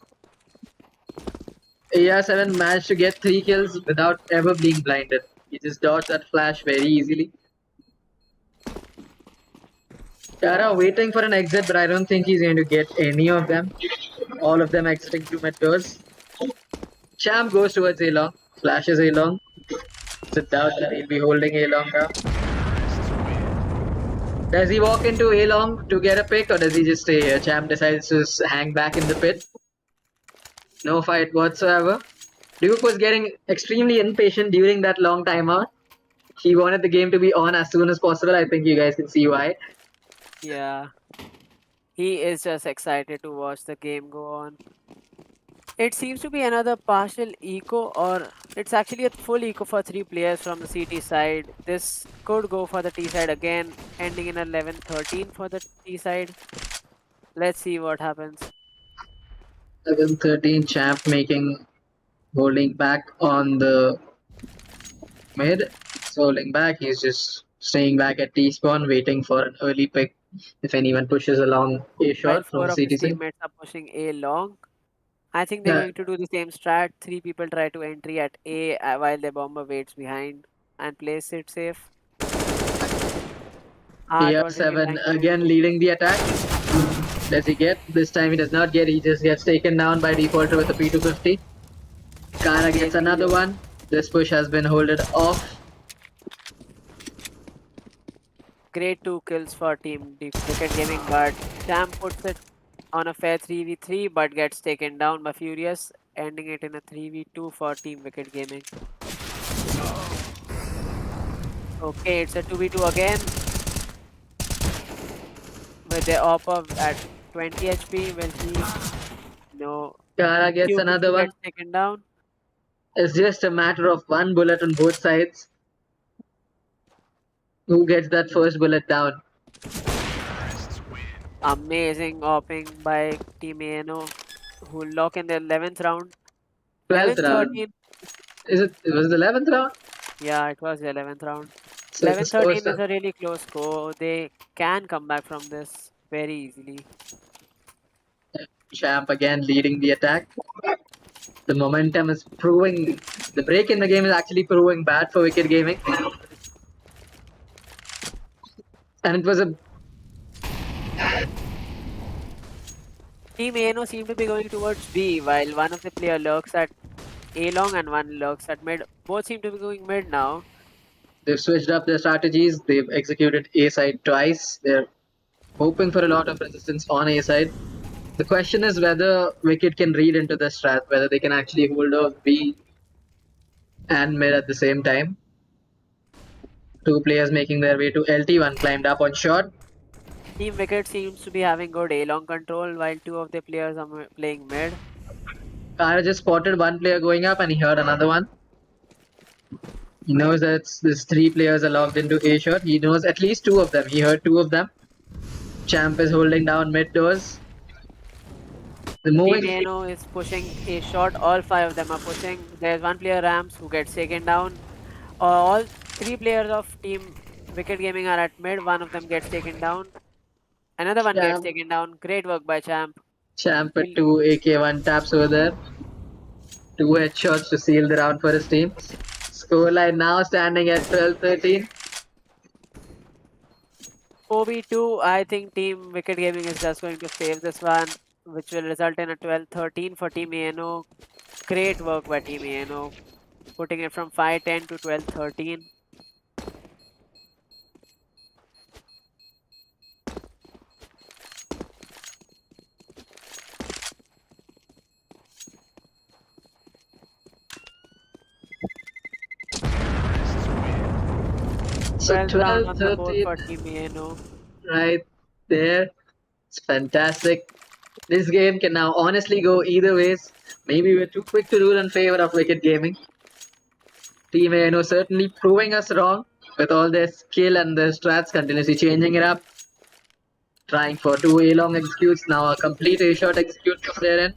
AR7 managed to get 3 kills without ever being blinded. He just dodged that flash very easily. Tara waiting for an exit, but I don't think he's going to get any of them. All of them exiting through mid doors. Champ goes towards A long, flashes A long. It's a doubt that he'll be holding A long now. Does he walk into A long to get a pick, or does he just stay here? Champ decides to hang back in the pit. No fight whatsoever. Duke was getting extremely impatient during that long timeout. He wanted the game to be on as soon as possible. I think you guys can see why. Yeah. He is just excited to watch the game go on. It seems to be another partial eco, or it's actually a full eco for three players from the CT side. This could go for the T side again, ending in 11-13 for the T side. Let's see what happens. 7-13 Champ making holding back on the mid. So holding back, he's just staying back at T spawn, waiting for an early pick if anyone pushes along A While shot from four of his CTC. teammates are pushing A long, I think they're Yeah, going to do the same strat. Three people try to entry at A while the bomber waits behind and plays it safe. Art already AR7 trying again to. leading the attack. Does he get? This time he does not get. He just gets taken down by Defaulter with a P250. Kara gets Amazing. another one. This push has been holded off. Great 2 kills for Team Wicked Gaming, but Champ puts it on a fair 3v3 but gets taken down by Furious, ending it in a 3v2 for Team Wicked Gaming. Okay, it's a 2v2 again with the Oppa at 20 HP. Will he? No. Kara gets another QQQ one. gets taken down. It's just a matter of one bullet on both sides. Who gets that first bullet down? Amazing opping by Team ANO, who lock in the 11th round. 12th round. 11-13. Is it? It was the 11th round. Yeah, it was the 11th round. So it was first 11-13 is round. a really close score. They can come back from this very easily. Champ again leading the attack. The momentum is proving. The break in the game is actually proving bad for Wicked Gaming. And it was a Team ANO seem to be going towards B, while one of the player lurks at A long and one lurks at mid. Both seem to be going mid now. they've switched up their strategies. They've executed A side twice. They're hoping for a lot of resistance on A side. The question is whether Wicked can read into the strat, whether they can actually hold off B and mid at the same time. Two players making their way to LT. One climbed up on short. Team Wicked seems to be having good A long control, while two of the players are playing mid. Kara just spotted one player going up and he heard another one. He knows that there's 3 players are logged into A shot. He knows at least 2 of them. He heard 2 of them. Champ is holding down mid doors. The Team moving ANO is pushing a shot. All five of them are pushing. There's one player Rams who gets taken down. All three players of Team Wicked Gaming are at mid. One of them gets taken down. Another one gets Champ, taken down. Great work by Champ. Champ with He'll- two AK-1 taps over there. Two headshots to seal the round for his team. Scoreline now standing at 12-13. 4v2, I think Team Wicked Gaming is just going to save this one, which will result in a 12-13 for Team ANO. Great work by Team ANO, putting it from 5-10 to 12-13. So 12th round on the board 12-13 for Team ANO. right there. It's fantastic. This game can now honestly go either ways. Maybe we're too quick to rule in favor of Wicked Gaming. Team ANO certainly proving us wrong with all their skill and their strats continuously changing it up. Trying for two A-long executes, now a complete A-shot execute from their end.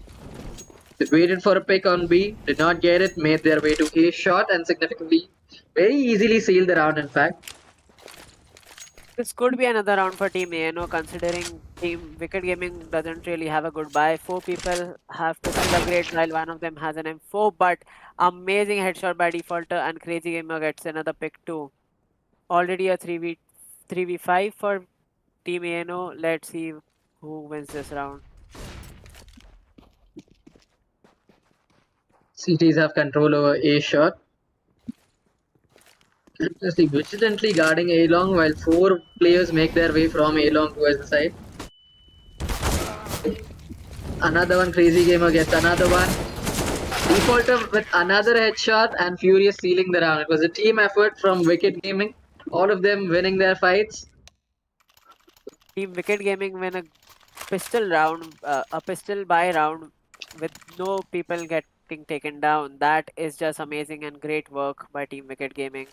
They waited for a pick on B, did not get it, made their way to A-shot and significantly, very easily sealed the round in fact. This could be another round for Team ANO, considering Team Wicked Gaming doesn't really have a good buy. 4 people have pistol upgrades while one of them has an M4, but amazing headshot by Defaulter and Crazy Gamer gets another pick too. Already a 3v5 for Team ANO. Let's see who wins this round. CTs have control over A-shot. Just vigilantly guarding A-long while four players make their way from A-long towards the side. Another one, Crazy Gamer gets another one. Defaulter with another headshot and Furious sealing the round. It was a team effort from Wicked Gaming. All of them winning their fights. Team Wicked Gaming win a pistol buy round with no people getting taken down. That is just amazing and great work by Team Wicked Gaming.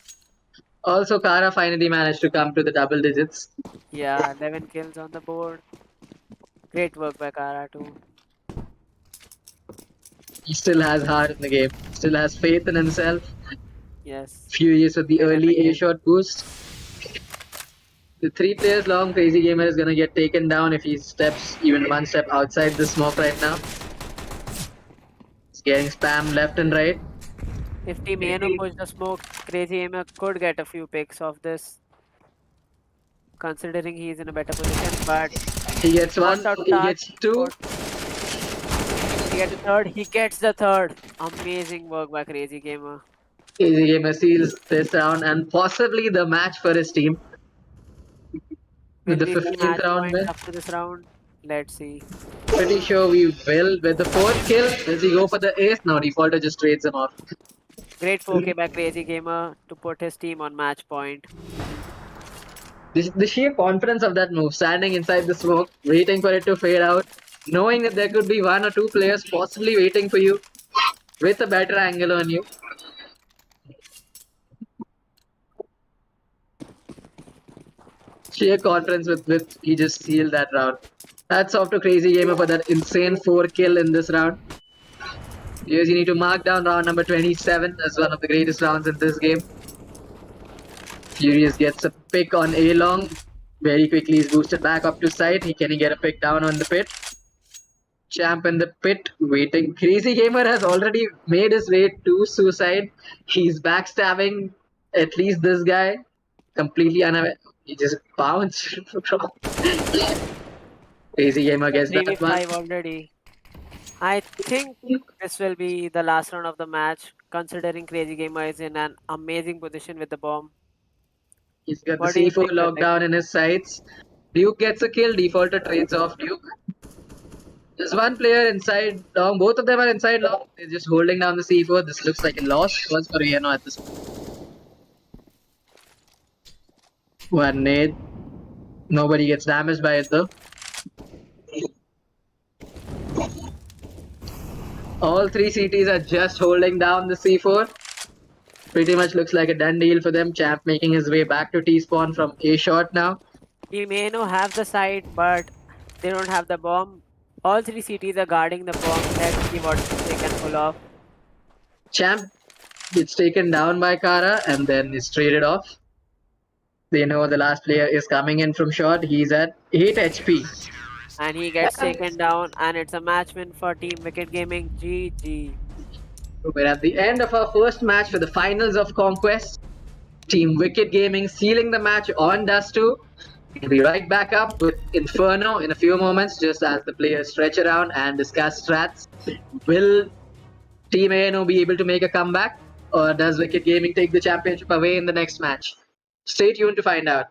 Also, Kara finally managed to come to the double digits. Yeah, 11 kills on the board. Great work by Kara too. He still has heart in the game, still has faith in himself. Yes. Furious with the Again and early again. A-shot boost. The 3 players long Crazy Gamer is gonna get taken down if he steps even one step outside the smoke right now. He's getting spammed left and right. If Team ANO push the smoke, Crazy Gamer could get a few picks of this, considering he's in a better position, but He gets wants one, out to he touch. gets two. He gets the third. He gets the third. Amazing work by Crazy Gamer. Crazy Gamer seals this round and possibly the match for his team. With Will the we see 15th match round points win. after this round? Let's see. Pretty sure we will. With the 4th kill, does he go for the ace? No, Defaulter just trades him off. Great 4K by Crazy Gamer to put his team on match point. The sheer confidence of that move, standing inside the smoke, waiting for it to fade out, knowing that there could be one or two players possibly waiting for you with a better angle on you. Sheer confidence with he just sealed that round. Hats off to Crazy Gamer for that insane 4 kill in this round. Here's you need to mark down round number 27 as one of the greatest rounds in this game. Furious gets a pick on A-long. Very quickly he's boosted back up to side. Can he get a pick down on the pit? Champ in the pit waiting. Crazy Gamer has already made his way to suicide. He's backstabbing at least this guy. Completely unaware. He just bounced. Crazy Gamer The gets that one. 3v5 already. I think this will be the last round of the match, considering Crazy Gamer is in an amazing position with the bomb. He's got the What do you C4 think, locked Ritik? down in his sights. Duke gets a kill. Defaulter trades off Duke. There's one player inside long. Both of them are inside long. They're just holding down the C4. This looks like a loss. Was for Riano at this point. One nade. Nobody gets damaged by it though. All 3 CTs are just holding down the C4. Pretty much looks like a done deal for them. Champ making his way back to T-spawn from A-shot now. Team ANO have the side, but they don't have the bomb. All 3 cities are guarding the bomb. Let's see what they can pull off. Champ gets taken down by Kara and then is traded off. They know the last player is coming in from short. He's at 8 HP. And he gets taken down, and it's a match win for Team Wicked Gaming. GG. We're at the end of our first match for the finals of Conquest. Team Wicked Gaming sealing the match on Dust 2. We'll be right back up with Inferno in a few moments, just as the players stretch around and discuss strats. Will Team ANO be able to make a comeback, or does Wicked Gaming take the championship away in the next match? Stay tuned to find out.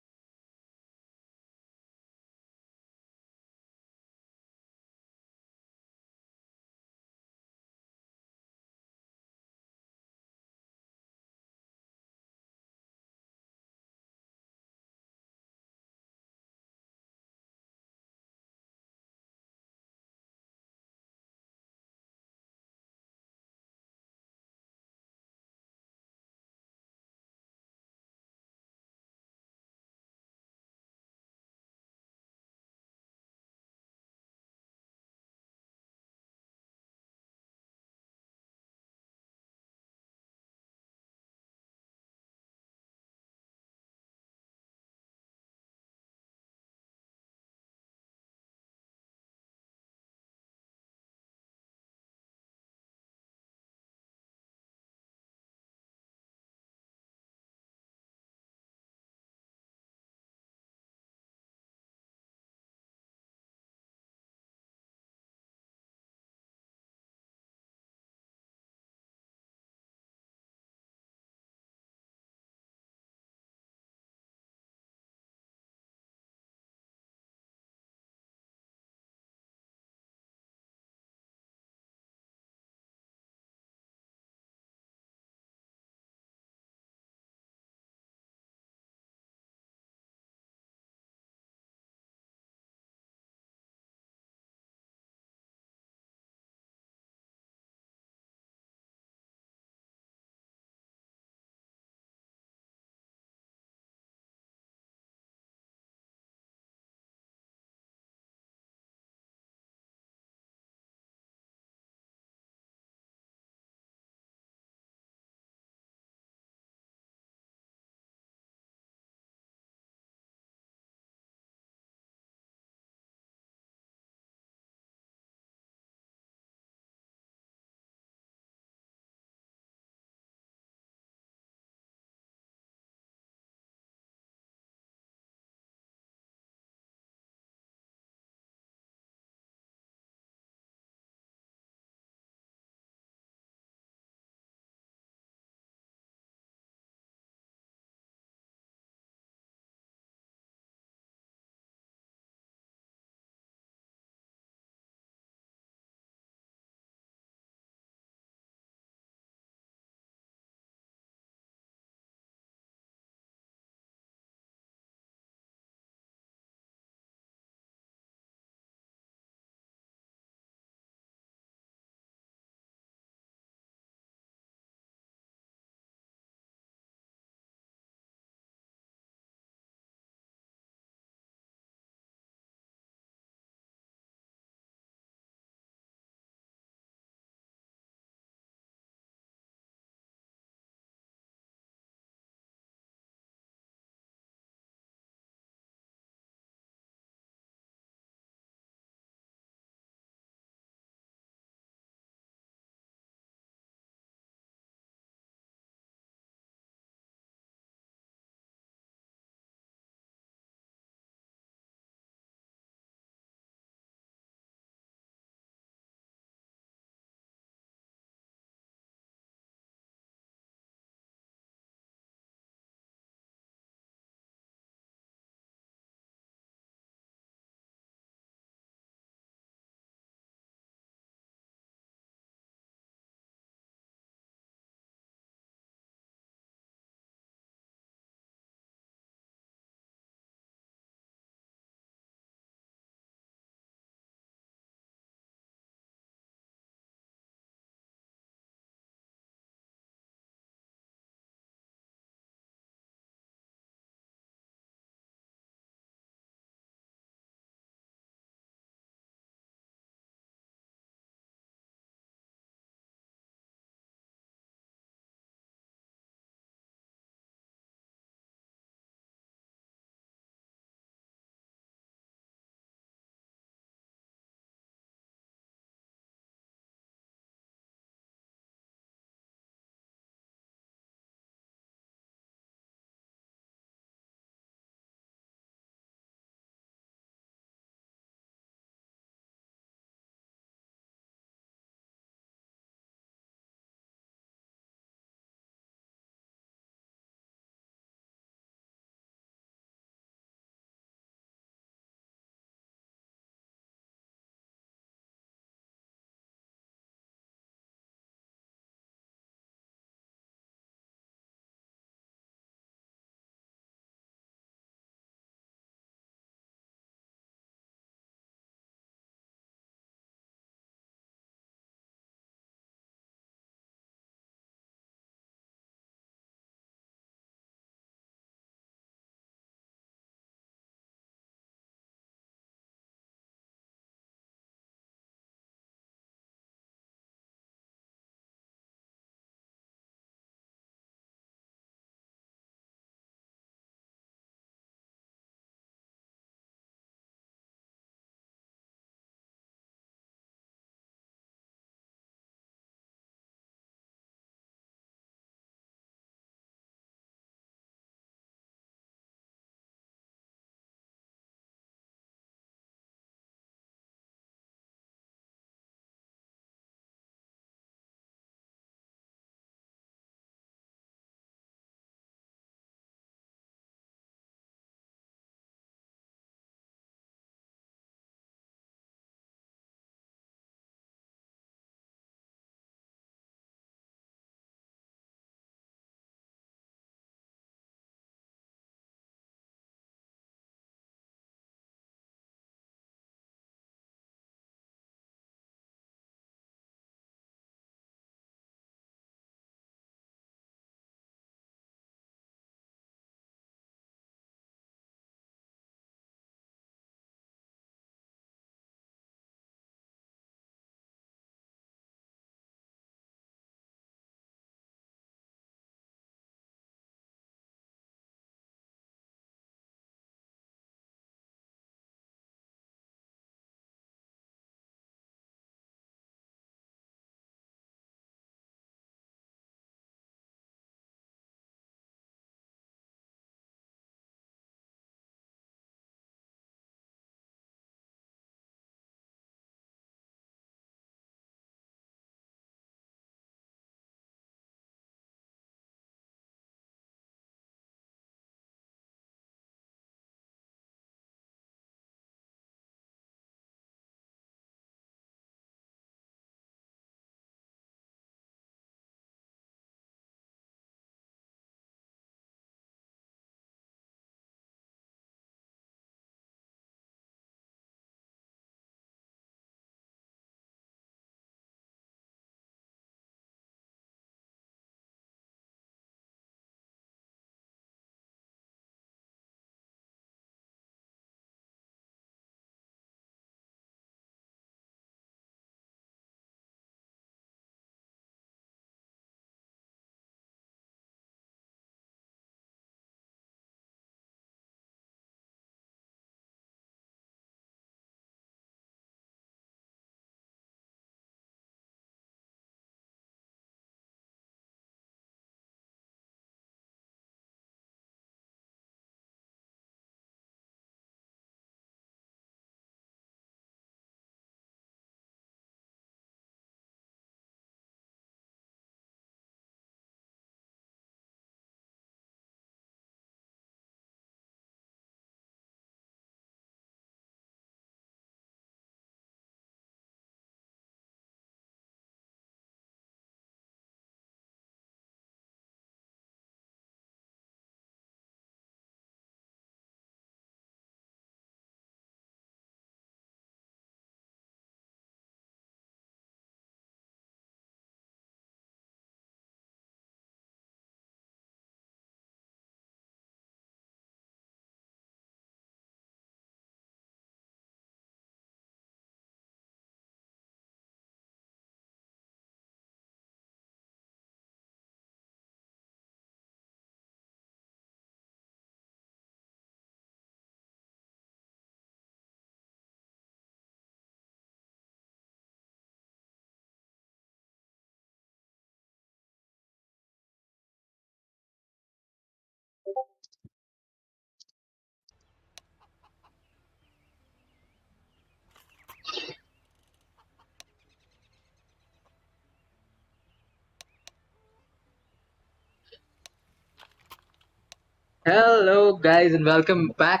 Hello, guys, and welcome back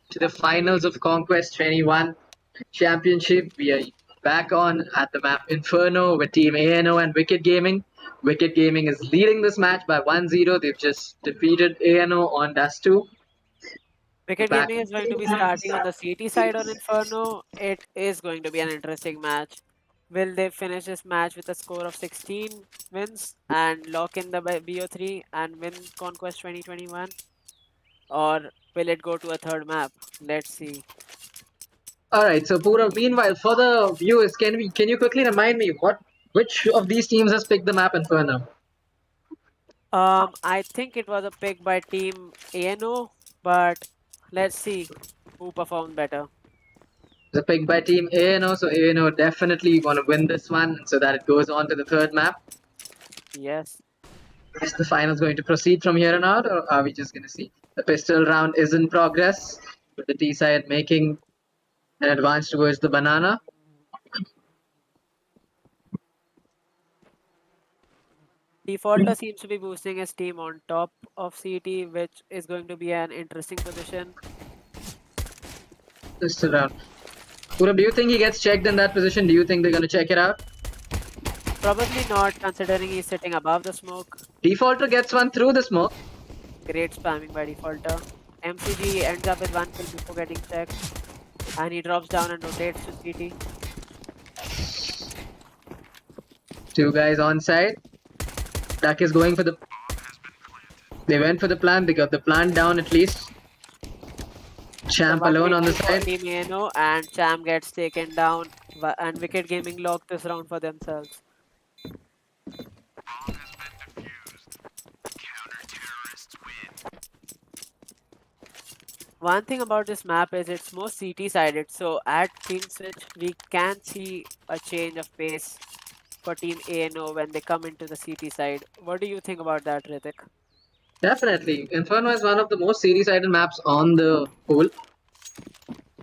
to the finals of Conquest 21 Championship. We are back on at the map Inferno with Team ANO and Wicked Gaming. Wicked Gaming is leading this match by 1-0. They've just defeated ANO on Dust 2. Wicked Back. Gaming is going to be starting on the CT side on Inferno. It is going to be an interesting match. Will they finish this match with a score of 16 wins and lock in the BO3 and win Conquest 2021? Or will it go to a third map? Let's see. All right, so Pura, meanwhile, for the viewers, can you quickly remind me which of these teams has picked the map Inferno? I think it was a pick by Team ANO, but let's see who performed better. The pick by Team ANO, so ANO definitely want to win this one so that it goes on to the third map. Yes. Is the finals going to proceed from here on out, or are we just going to see? The pistol round is in progress, with the T side making an advance towards the banana. Defaulter seems to be boosting his team on top of CT, which is going to be an interesting position. Pistol round. Purab, do you think he gets checked in that position? Do you think they're going to check it out? Probably not, considering he's sitting above the smoke. Defaulter gets one through the smoke. Great spamming by Defaulter. MCG ends up with one kill before getting checked. And he drops down and rotates to CT. Two guys on side. Duck is going for the... They went for the plant. They got the plant down at least. Champ alone on the side. Team ANO and Cham gets taken down. And Wicked Gaming locked this round for themselves. One thing about this map is it's more CT sided, so at team switch we can see a change of pace for Team ANO when they come into the CT side. What do you think about that, Ritik? Definitely. Inferno is one of the most series-sided maps on the whole.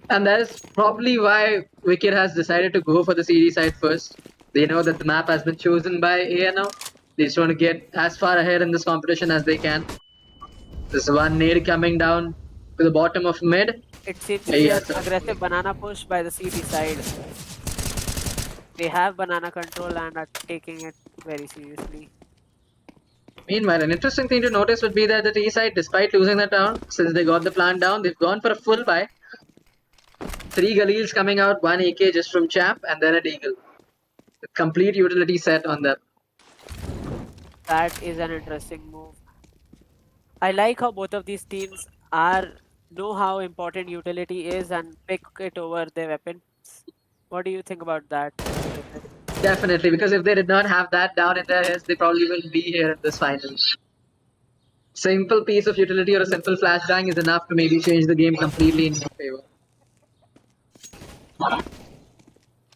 And that is probably why Wicked has decided to go for the series side first. They know that the map has been chosen by ANO. They just want to get as far ahead in this competition as they can. There's one nade coming down to the bottom of mid. It seems to be an aggressive banana push by the CT side. They have banana control and are taking it very seriously. Meanwhile, an interesting thing to notice would be that the T side, despite losing the town, since they got the plant down, they've gone for a full buy. 3 Galils coming out, 1 AK just from Champ, and then a Deagle. Complete utility set on them. That is an interesting move. I like how both of these teams know how important utility is and pick it over their weapons. What do you think about that? Definitely, because if they did not have that down in their heads, they probably wouldn't be here in this finals. Simple piece of utility or a simple flashbang is enough to maybe change the game completely in your favor.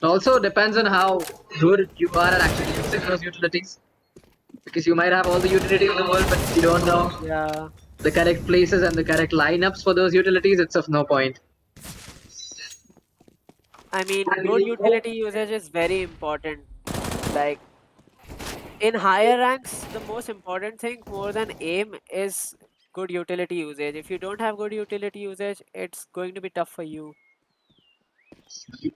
Also depends on how good you are at actually using those utilities. Because you might have all the utilities in the world, but if you don't know the correct places and the correct lineups for those utilities, it's of no point. I mean, good utility usage is very important. Like, in higher ranks, the most important thing more than aim is good utility usage. If you don't have good utility usage, it's going to be tough for you.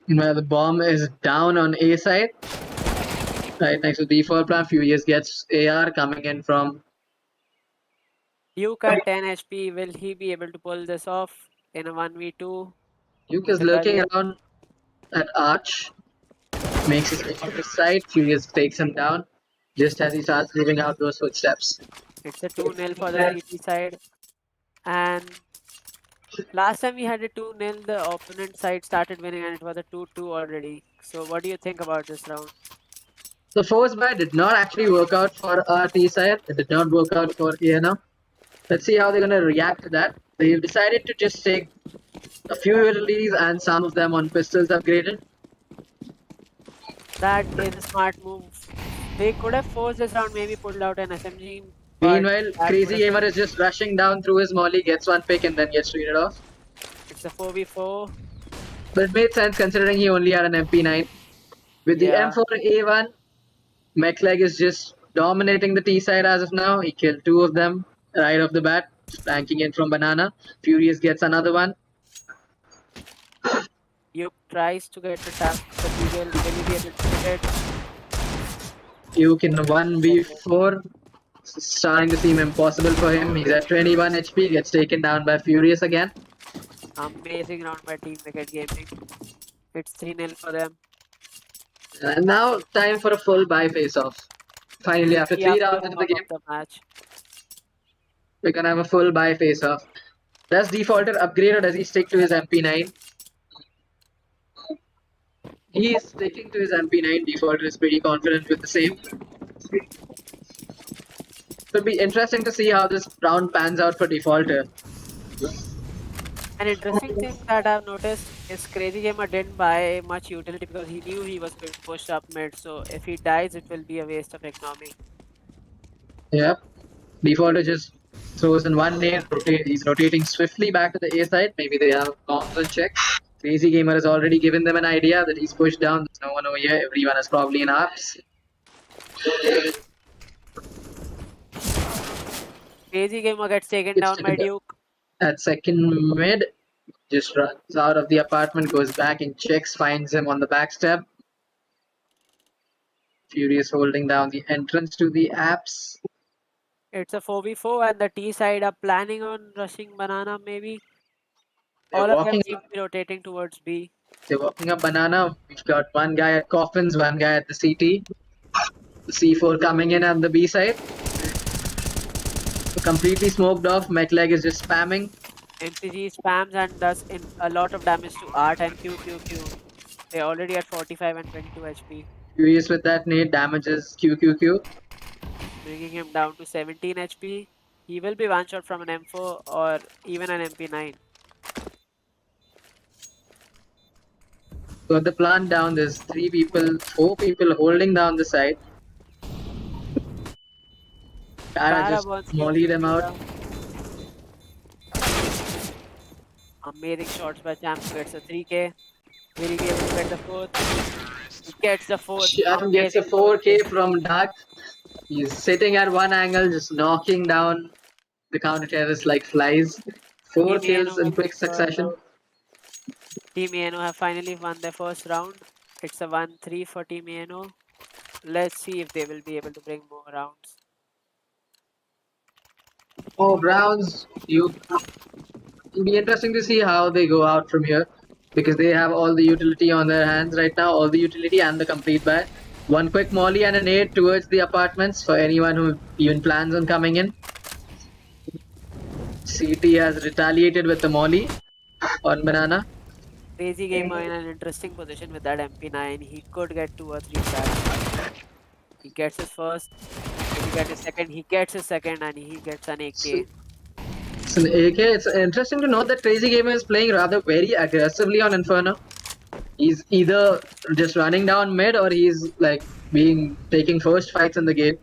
Well, the bomb is down on A side. Right next to default plan, Furious gets AR coming in from Duke at 10 HP, will he be able to pull this off in a 1v2? Duke is lurking around at Arch. Makes his way to the side. Furious takes him down just as he starts moving out those footsteps. It's a 2-0 for the CT side. And last time we had a 2-0, the opponent side started winning and it was a 2-2 already. So what do you think about this round? The force buy did not actually work out for our T side. It did not work out for Iana. Let's see how they're going to react to that. They've decided to just take a few utilities and some of them on pistols upgraded. That is a smart move. They could have forced this round, maybe pulled out an SMG. Meanwhile, Crazy Gamer is just rushing down through his molly, gets one pick and then gets traded off. It's a 4v4. But it made sense considering he only had an MP9. With the M4A1, Mechleg is just dominating the T side as of now. He killed 2 of them right off the bat. Flanking in from Banana. Furious gets another one. Duke tries to get the tap, the Deagle. Will he be able to get it? Duke in 1v4. Starting to seem impossible for him. He's at 21 HP, gets taken down by Furious again. Amazing round by Team Wicked Gaming. It's 3-0 for them. And now, time for a full buy face-off. Finally, after We 3 are rounds first into the round of game, the match. we're gonna have a full buy face-off. Does Defaulter upgrade or does he stick to his MP9? He is sticking to his MP9. Defaulter is pretty confident with the same. It'll be interesting to see how this round pans out for Defaulter. An interesting thing that I've noticed is Crazy Gamer didn't buy much utility because he knew he was going to push up mid. So if he dies, it will be a waste of economy. Yep. Defaulter just throws in one nade. He's rotating swiftly back to the A side. Maybe they have bombs on check. Crazy Gamer has already given them an idea that he's pushed down. There's no one over here. Everyone is probably in arps. Crazy Gamer gets taken down by Duke. At second mid, just runs out of the apartment, goes back and checks, finds him on the backstab. Furious holding down the entrance to the apps. It's a 4v4 and the T side are planning on rushing Banana maybe. They're All of them walking seem to be rotating towards B. They're walking up Banana. We've got one guy at Coffins, one guy at the CT. The C4 coming in on the B side. Completely smoked off. Mechleg is just spamming. MCG spams and does a lot of damage to Art and QQQ. They're already at 45 and 22 HP. Furious with that nade damages QQQ. Bringing him down to 17 HP. He will be one shot from an M4 or even an MP9. Got the plant down. There's 4 people holding down the side. Kara just wants mollied him out. Amazing shots by Champ. Gets a 3K. Will he be able to get the 4th? He gets the 4th. Sharon gets a 4K from Dark. He's sitting at one angle, just knocking down the counter terrorists like flies. 4 kills in quick succession. Team Eno have finally won their first round. It's a 1-3 for Team Eno. Let's see if they will be able to bring more rounds. More rounds. It'll be interesting to see how they go out from here because they have all the utility on their hands right now, all the utility and the complete buy. One quick molly and a nade towards the apartments for anyone who even plans on coming in. CT has retaliated with the molly on Banana. Crazy Gamer in an interesting position with that MP9. He could get 2 or 3 stacks. He gets his first. If he gets his second, he gets his second and he gets an AK. It's an AK. It's interesting to note that Crazy Gamer is playing rather very aggressively on Inferno. He's either just running down mid or he's like taking first fights in the game.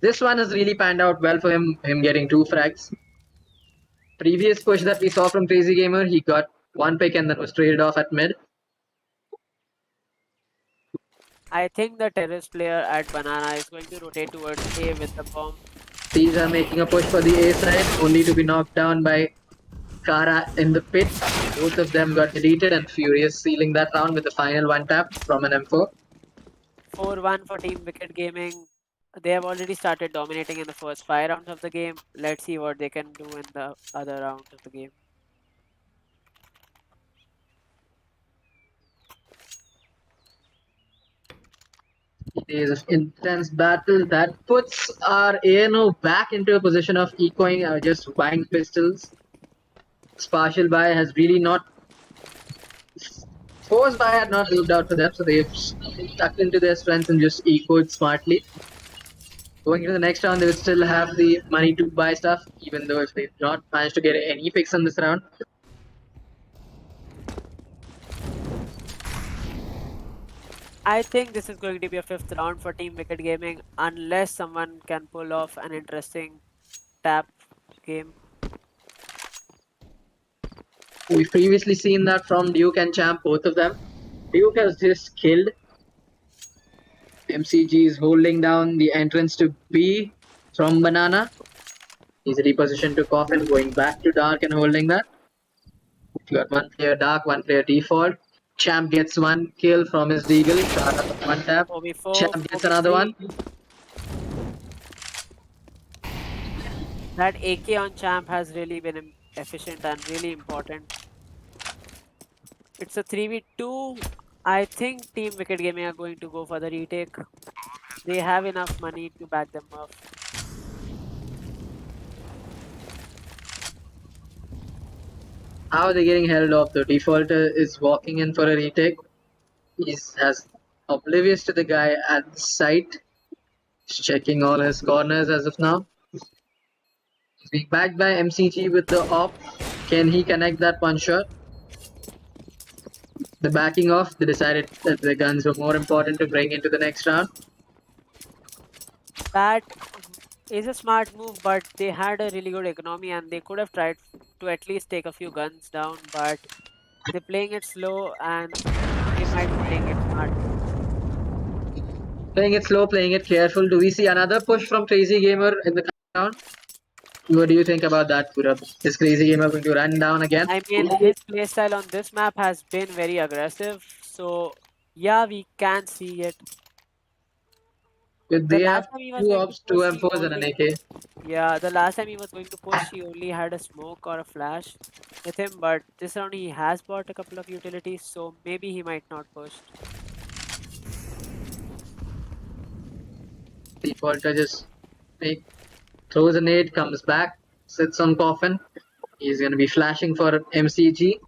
This one has really panned out well for him getting 2 frags. Previous push that we saw from Crazy Gamer, he got 1 pick and then was traded off at mid. I think the terrorist player at Banana is going to rotate towards A with the bomb. These are making a push for the A side, only to be knocked down by Kara in the pit. Both of them got deleted and Furious sealing that round with the final 1 tap from an M4. 4-1 for Team Wicked Gaming. They have already started dominating in the first 5 rounds of the game. Let's see what they can do in the other rounds of the game. Days of intense battle that puts our ANO back into a position of ecoing just buying pistols. Partial buy has really not. Force buy had not worked out for them, so they've tucked into their strengths and just ecoed smartly. Going into the next round, they will still have the money to buy stuff, even though if they've not managed to get any picks in this round. I think this is going to be a 5th round for Team Wicked Gaming unless someone can pull off an interesting tap game. We've previously seen that from Duke and Champ, both of them. Duke has just killed. MCG is holding down the entrance to B from Banana. He's repositioned to Coffin, going back to Dark and holding that. You got one player Dark, one player Default. Champ gets one kill from his Deagle. One tap. 4v4, Champ gets another 4v3. one. That AK on Champ has really been efficient and really important. It's a 3v2. I think Team Wicked Gaming are going to go for the retake. They have enough money to back them up. How are they getting held off? The Default is walking in for a retake. He's has oblivious to the guy at the site. He's checking all his corners as of now. He's being backed by MCG with the op. Can he connect that one shot? The backing off, they decided that the guns were more important to bring into the next round. That is a smart move, but they had a really good economy and they could have tried to at least take a few guns down, but they're playing it slow and they might be playing it smart. Playing it slow, playing it careful. Do we see another push from Crazy Gamer in the round? What do you think about that, Purab? Is Crazy Gamer going to run down again? I mean, his playstyle on this map has been very aggressive, so yeah, we can see it. If The they have last time he was two going to ops, two push, he M4s, and an only AK. yeah, the last time he was going to push, he only had a smoke or a flash with him, but this round he has bought a couple of utilities, so maybe he might not push. Defaulter just throws a nade, comes back, sits on Coffin. He's going to be flashing for MCG.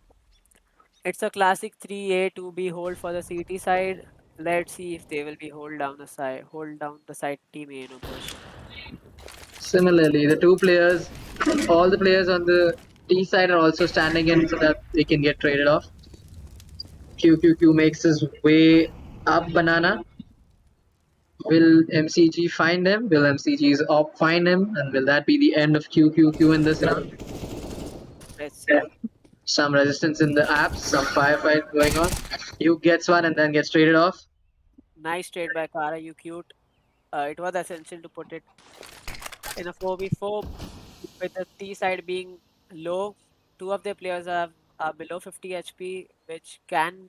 It's a classic 3A 2B hold for the CT side. Let's see if they will be hold down the side team A no push. Similarly, the two players, all the players on the T side are also standing in so that they can get traded off. QQQ makes his way up Banana. Will MCG find him? Will MCG's op find him? And will that be the end of QQQ in this round? Let's see. Some resistance in the apps, some firefight going on. Duke gets one and then gets traded off. Nice trade by Kara, you cute. It was essential to put it in a 4v4 with the T side being low. Two of their players are below 50 HP, which can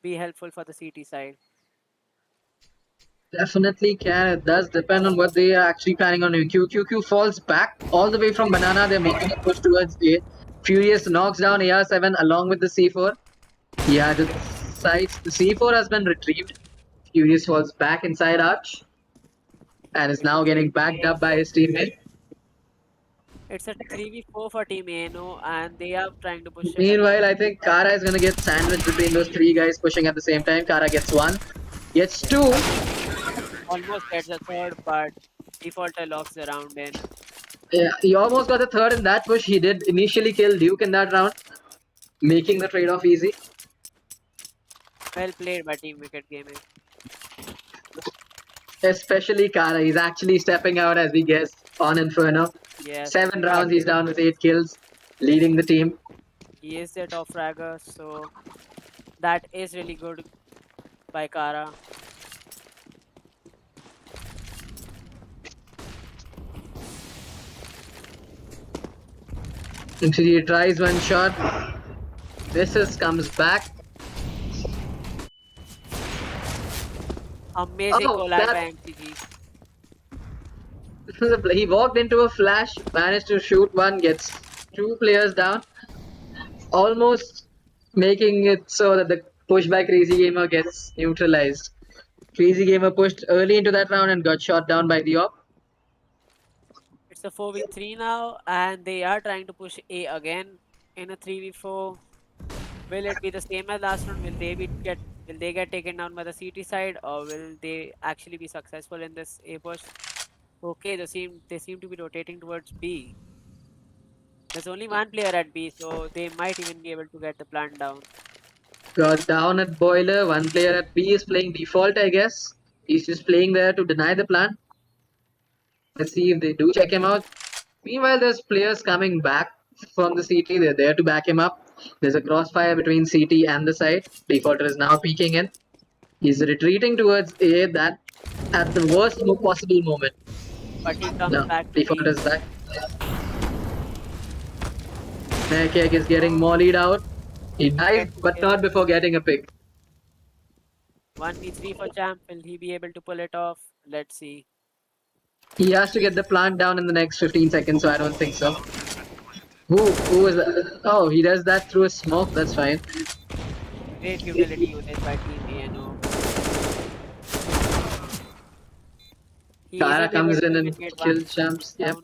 be helpful for the CT side. Definitely can. It does depend on what they are actually planning on doing. QQQ falls back all the way from Banana. They're making a push towards A. Furious knocks down AR7 along with the C4. Yeah, the sights. The C4 has been retrieved. Furious falls back inside Arch and is now getting backed up by his teammate. It's a 3v4 for Team ANO, and they are trying to push it. Meanwhile, I think Kara is going to get sandwiched between those three guys pushing at the same time. Kara gets one, gets two. Almost gets a third, but Defaulter locks the round in. Yeah, he almost got the third in that push. He did initially kill Duke in that round, making the trade-off easy. Well played by Team Wicked Gaming. Especially Kara. He's actually stepping out as we guess on Inferno. Yes. 7 rounds, he's down with 8 kills, leading the team. He is their top fragger, so that is really good by Kara. MCG tries one shot. This comes back. Amazing Oh, collab that- by MTG. He walked into a flash, managed to shoot one, gets 2 players down, almost making it so that the push by Crazy Gamer gets neutralized. Crazy Gamer pushed early into that round and got shot down by the op. It's a 4v3 now, and they are trying to push A again in a 3v4. Will it be the same as last round? Will they get taken down by the CT side, or will they actually be successful in this A push? Okay, they seem to be rotating towards B. There's only one player at B, so they might even be able to get the plant down. Got down at Boiler. One player at B is playing default, I guess. He's just playing there to deny the plan. Let's see if they do check him out. Meanwhile, there's players coming back from the CT. They're there to back him up. There's a crossfire between CT and the side. Defaulter is now peeking in. He's retreating towards A that at the worst possible moment. but he comes No, back to default peak. is back. Nekek is getting mollied out. He dies, Gets the but kill. not before getting a pick. 1v3 for Champ. Will he be able to pull it off? Let's see. He has to get the plant down in the next 15 seconds, so I don't think so. Who is that? Oh, he does that through a smoke. That's fine. Great utility usage by Team ANO. He Kara isn't able comes in to and even get one kills champs. Yep, down.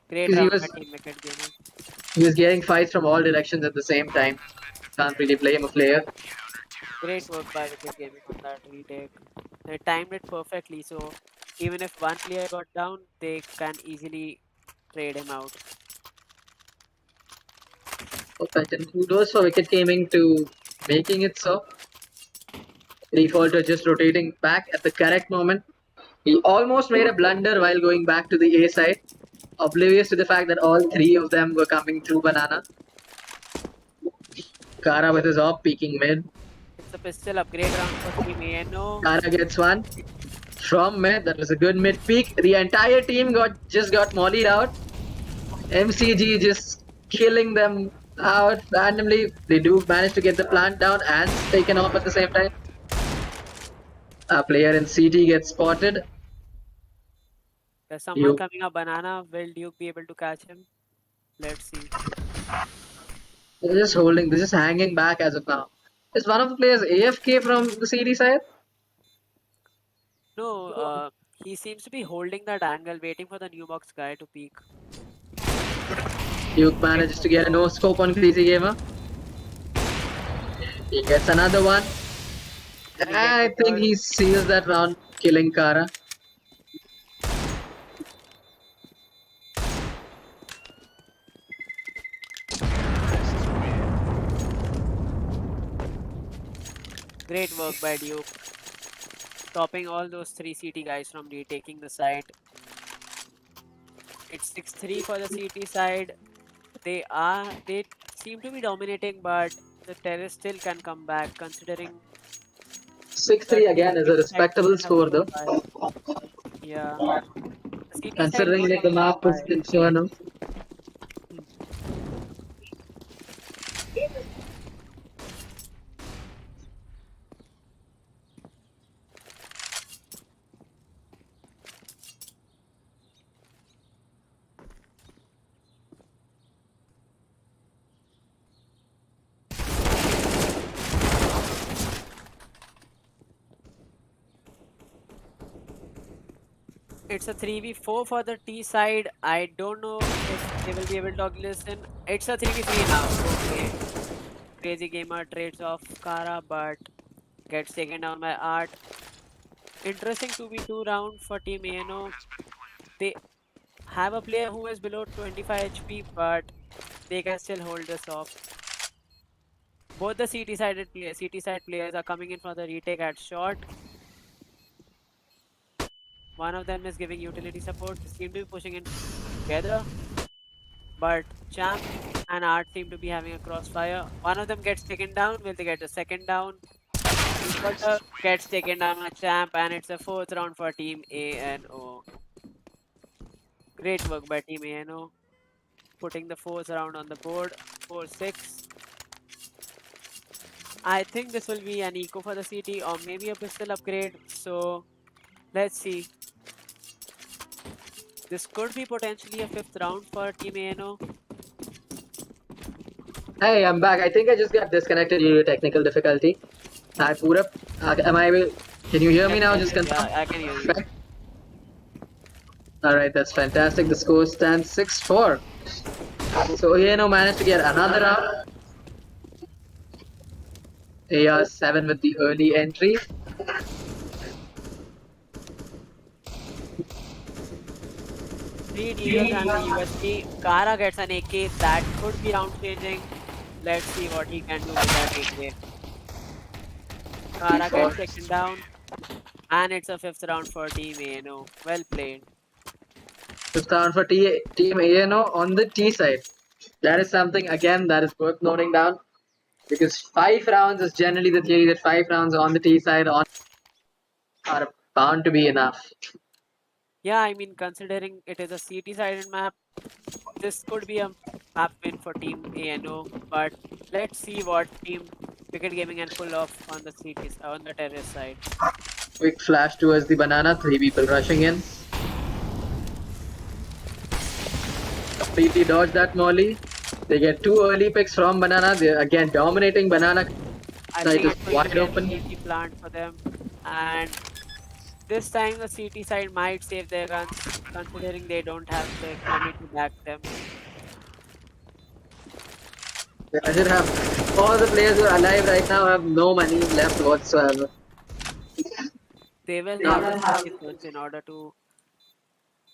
Great because he round by was Team Wicked Gaming. he was getting fights from all directions at the same time. Can't really blame a player. Great work by Wicked Gaming on that retake. They timed it perfectly, so even if one player got down, they can easily trade him out. Okay, then kudos for Wicket Gaming to making it so. Defaulter just rotating back at the correct moment. He almost made a blunder while going back to the A side, oblivious to the fact that all three of them were coming through banana. Kara with his op peeking mid. It's a pistol upgrade round for Team ANO. Kara gets one from mid. That was a good mid peek. The entire team got mollied out. MCG just killing them out randomly. They do manage to get the plant down and taken off at the same time. A player in CT gets spotted. There's someone You coming up banana. Will Duke be able to catch him? Let's see. they're just holding, they're just hanging back as of now. Is one of the players AFK from the CD side? No, he seems to be holding that angle, waiting for the new box guy to peek. Duke Great manages to work, get a though. no scope on Crazy Gamer. He gets another one. Will he get the I think third? he seals that round, killing Kara. Great work by Duke, stopping all those three CT guys from retaking the site. It's 6-3 for the CT side. They seem to be dominating, but the terrorists still can come back considering the 6-3 again is a CT side respectable doesn't have score though, profile. Yeah, the CT side considering don't like have the a map is profile. still showing up. Hmm. It's a 3v4 for the T side. I don't know if they will be able to listen. It's a 3v3 now. Okay. Crazy Gamer trades off Kara, but gets taken down by Art. Interesting 2v2 round for Team ANO. They have a player who is below 25 HP, but they can still hold this off. Both the CT side players are coming in for the retake at short. One of them is giving utility support. They seem to be pushing in together, but Champ and Art seem to be having a crossfire. One of them gets taken down. Will they get a second down? Defaulter gets taken down by Champ, and it's a fourth round for Team ANO. Great work by Team ANO, putting the fourth round on the board. 4-6. I think this will be an eco for the CT or maybe a pistol upgrade. So let's see. This could be potentially a fifth round for Team ANO. Hey, I'm back. I think I just got disconnected due to technical difficulty. Hi, Purap. Am I able? Can you hear me Yes, now? yes, Just yes. confirm. Yeah, I can hear you. Right. All right, that's fantastic. The score stands 6-4. So Ieno managed to get another round. AR7 with the early entry. Three deagles and the USP. Kara gets an AK. That could be round changing. Let's see what he can do with that AK. Kara gets Default. taken down. And it's a fifth round for Team ANO. Well played. Fifth round for Team ANO on the T side. That is something again that is worth noting down because 5 rounds is generally the theory that 5 rounds on the T side are bound to be enough. Yeah, I mean, considering it is a CT-sided map, this could be a map win for Team ANO. But let's see what Team Wicked Gaming and pull off on the CTs on the terrace side. Quick flash towards the banana. 3 people rushing in. Completely dodge that molly. They get 2 early picks from banana. They're again dominating banana. I Site think is it's going to wide be an open. easy plant for them, and this time the CT side might save their guns, considering they don't have the economy to back them. I should have all the players who are alive right now have no money left whatsoever. They will have the CT funds in order to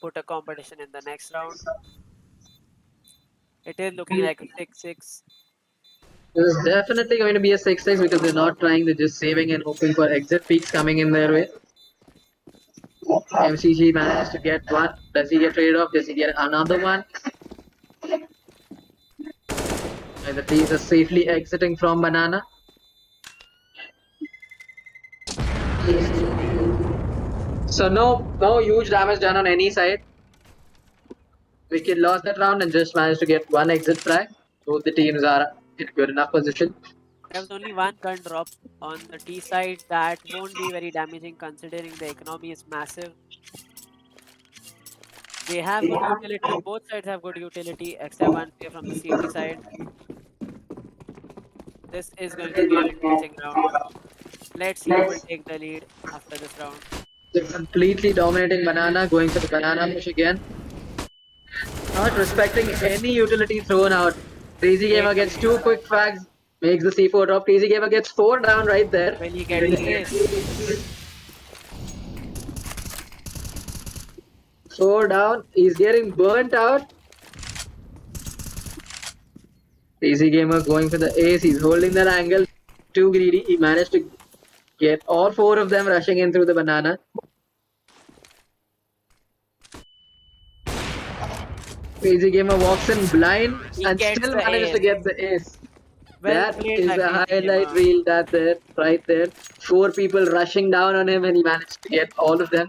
put a competition in the next round. It is looking like a 6-6. There's definitely going to be a 6-6 because they're not trying, they're just saving and hoping for exit peaks coming in their way. MCG manages to get one. Does he get traded off? Does he get another one? And the teams are safely exiting from banana. So no huge damage done on any side. Wicked lost that round and just managed to get one exit frag. Both the teams are in good enough position. There was only one gun drop on the T side. That won't be very damaging considering the economy is massive. They have good utility. Both sides have good utility except one player from the CT side. This is going to be an interesting round. Let's see who will take the lead after this round. They're completely dominating banana, going for the banana push again. Not respecting any utility thrown out. Crazy Great Gamer gets two communication. quick frags, makes the C4 drop. Crazy Gamer gets 4 down right there. Will he get the ace? 4 down. He's getting burnt out. Crazy Gamer going for the ace. He's holding that angle. Too greedy. He managed to get all 4 of them rushing in through the banana. Crazy Gamer walks in blind He and gets still the manages to ace. get the ace. Well That played is by a Crazy highlight Gamer. reel that there, right there. 4 people rushing down on him and he managed to get all of them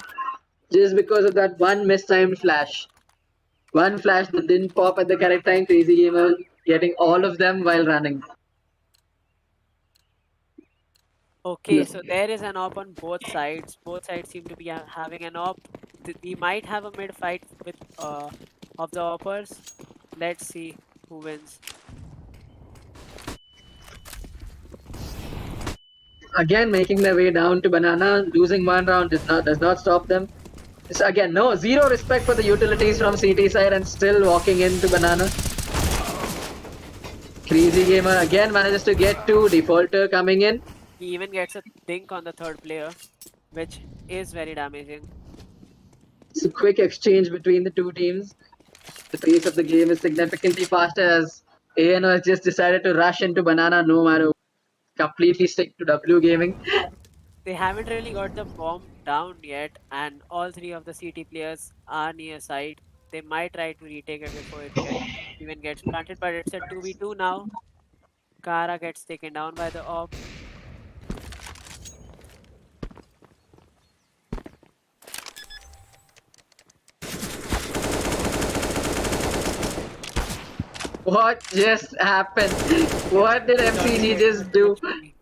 just because of that one mistimed flash. One flash that didn't pop at the correct time. Crazy Gamer getting all of them while running. Okay, so there is an op on both sides. Both sides seem to be having an op. We might have a mid fight with of the oppers. Let's see who wins. Again, making their way down to banana, losing one round does not stop them. So again, no zero respect for the utilities from CT side and still walking into banana. Crazy Gamer again manages to get two. Defaulter coming in. He even gets a dink on the third player, which is very damaging. It's a quick exchange between the two teams. The pace of the game is significantly faster as ANO has just decided to rush into banana no matter what. Completely stick to W gaming. They haven't really got the bomb down yet, and all three of the CT players are near side. They might try to retake it before even gets planted, but it's a 2v2 now. Kara gets taken down by the op. What just happened? What did He's already MCG dead for just two do? HP.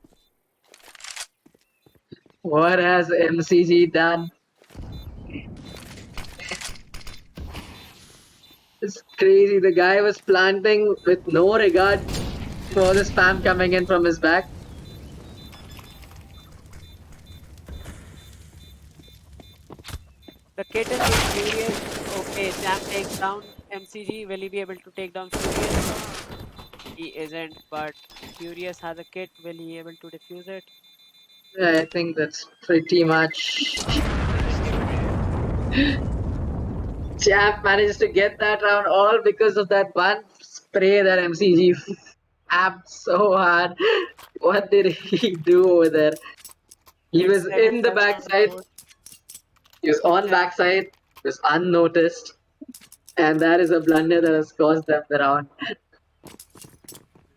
What has MCG done? It's crazy. The guy was planting with no regard for the spam coming in from his back. The kit is being furious. Okay, Jam takes down MCG. Will he be able to take down Furious? He isn't, but Furious has a kit. Will he able to defuse it? Yeah, I think that's pretty much. Isn't able to. Champ manages to get that round all because of that one spray that MCG tapped so hard. What did he do over there? He It's was in the 7-7 on the backside. board. He was It's on backside. He was unnoticed. And that is a blunder that has cost them the round.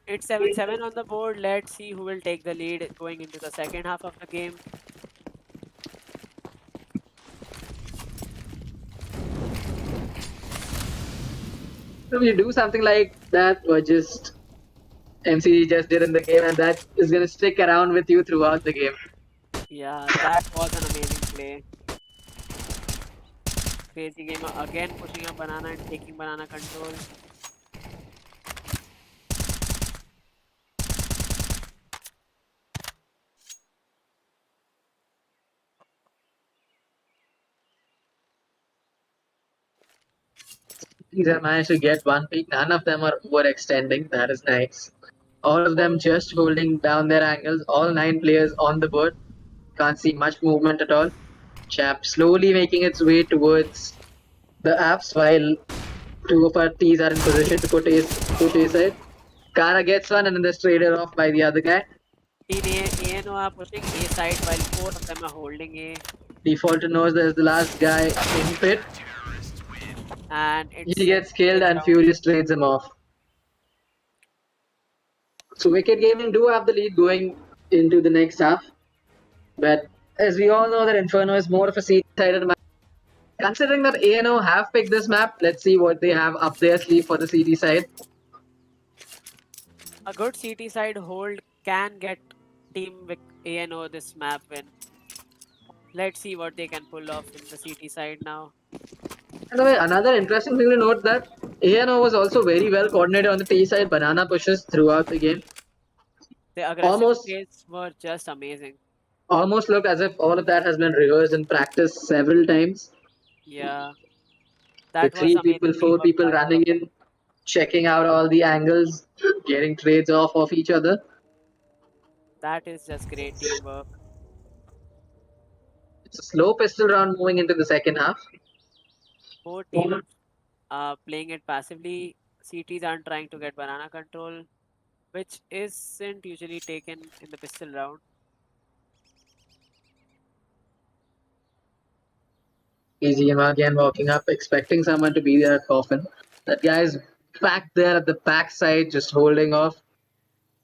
It's 7-7 on the board. Let's see who will take the lead going into the second half of the game. If you do something like that, or just MC just did in the game, and that is gonna stick around with you throughout the game. Yeah, that was an amazing play. Crazy gamer again pushing up banana and taking banana control. These have managed to get one pick. None of them are overextending. That is nice. All of them just holding down their angles. All 9 players on the board. Can't see much movement at all. Champ slowly making its way towards the apps while two of our T's are in position to push A side. Kara gets one and then they're traded off by the other guy. Team ANO are pushing A side while 4 of them are holding A. Defaulter knows there's the last guy in pit. And He it's gets killed and round. Furious trades him off. So Wicked Gaming do have the lead going into the next half. But as we all know that Inferno is more of a CT-sided map. Considering that ANO have picked this map, let's see what they have up their sleeve for the CT side. A good CT side hold can get Team ANO this map win. Let's see what they can pull off in the CT side now. By the way, another interesting thing to note that ANO was also very well coordinated on the T side banana pushes throughout the game. The aggressive Almost plays were just amazing. almost looked as if all of that has been rehearsed in practice several times. Yeah, The that was 3 people, amazing 4 people teamwork by running in, checking out all the angles, getting trades off of each other. that is just great teamwork. It's a slow pistol round moving into the second half. Both teams playing it passively. CTs aren't trying to get banana control, which isn't usually taken in the pistol round. EGM again walking up, expecting someone to be there at coffin. That guy's back there at the back side, just holding off.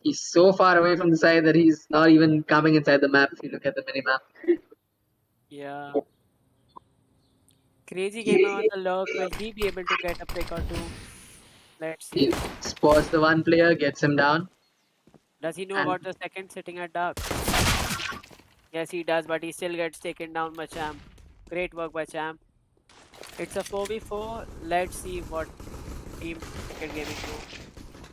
He's so far away from the side that he's not even coming inside the map if you look at the minimap. Yeah. Crazy gamer on the lurk. Will he be able to get a pick or two? Let's He see. spots the one player, gets him down, Does he know and about the second sitting at dark? Yes, he does, but he still gets taken down by Champ. Great work by Champ. It's a 4v4. Let's see what Team Wicked Gaming do.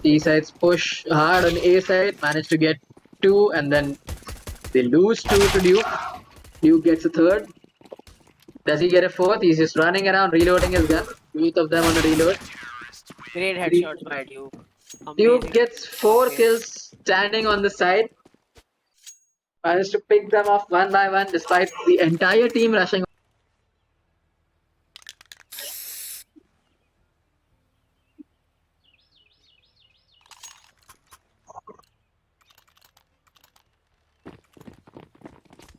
T sides push hard on A side, manage to get 2, and then they lose 2 to Duke. Duke gets a third. Does he get a fourth? He's just running around reloading his gun. Both of them on a reload. Great headshots by Duke. Duke Amazing. gets 4 Okay. kills standing on the side. Managed to pick them off one by one despite the entire team rushing.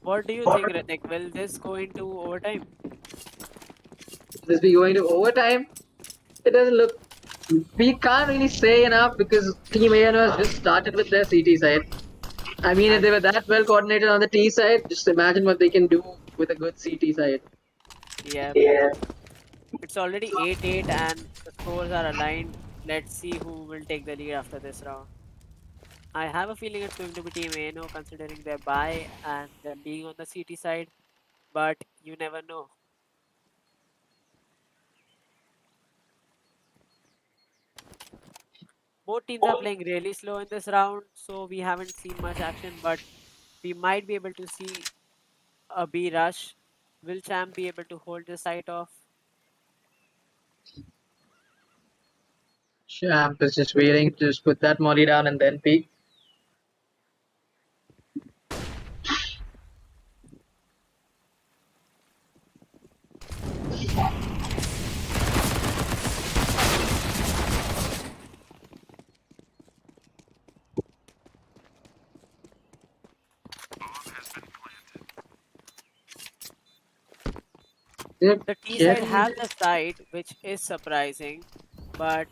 What do you think, Ritik? Will this go into overtime? This be going to overtime? It doesn't look. We can't really say enough because Team AN has just started with their CT side. I mean, if And they were that well coordinated on the T side, just imagine what they can do with a good CT side. yeah, Yeah. it's already 8-8 and the scores are aligned. Let's see who will take the lead after this round. I have a feeling it's going to be Team ANO considering their buy and them being on the CT side, but you never know. Both teams are playing really slow in this round, so we haven't seen much action, but we might be able to see a B rush. Will Champ be able to hold this site off? Champ is just waiting to just put that molly down and then peek. Yep. The T side Yep. has the side, which is surprising, but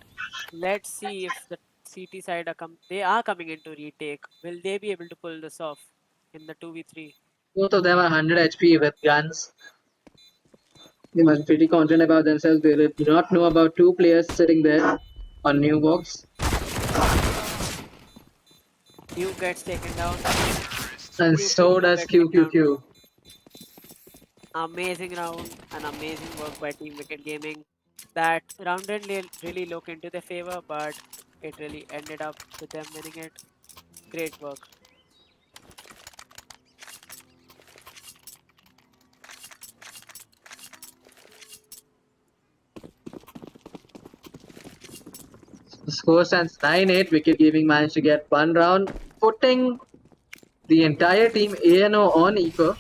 let's see if the CT side they are coming in to retake. Will they be able to pull this off in the 2v3? Both of them are 100 HP with guns. They must be pretty confident about themselves. They do not know about 2 players sitting there. on new box. Q gets taken down. And so Q does gets taken down. QQQ. Amazing round and amazing work by Team Wicked Gaming. That round didn't really look into their favor, but it really ended up with them winning it. Great work. The score stands 9-8. Wicked Gaming managed to get one round, putting the entire team ANO on eco.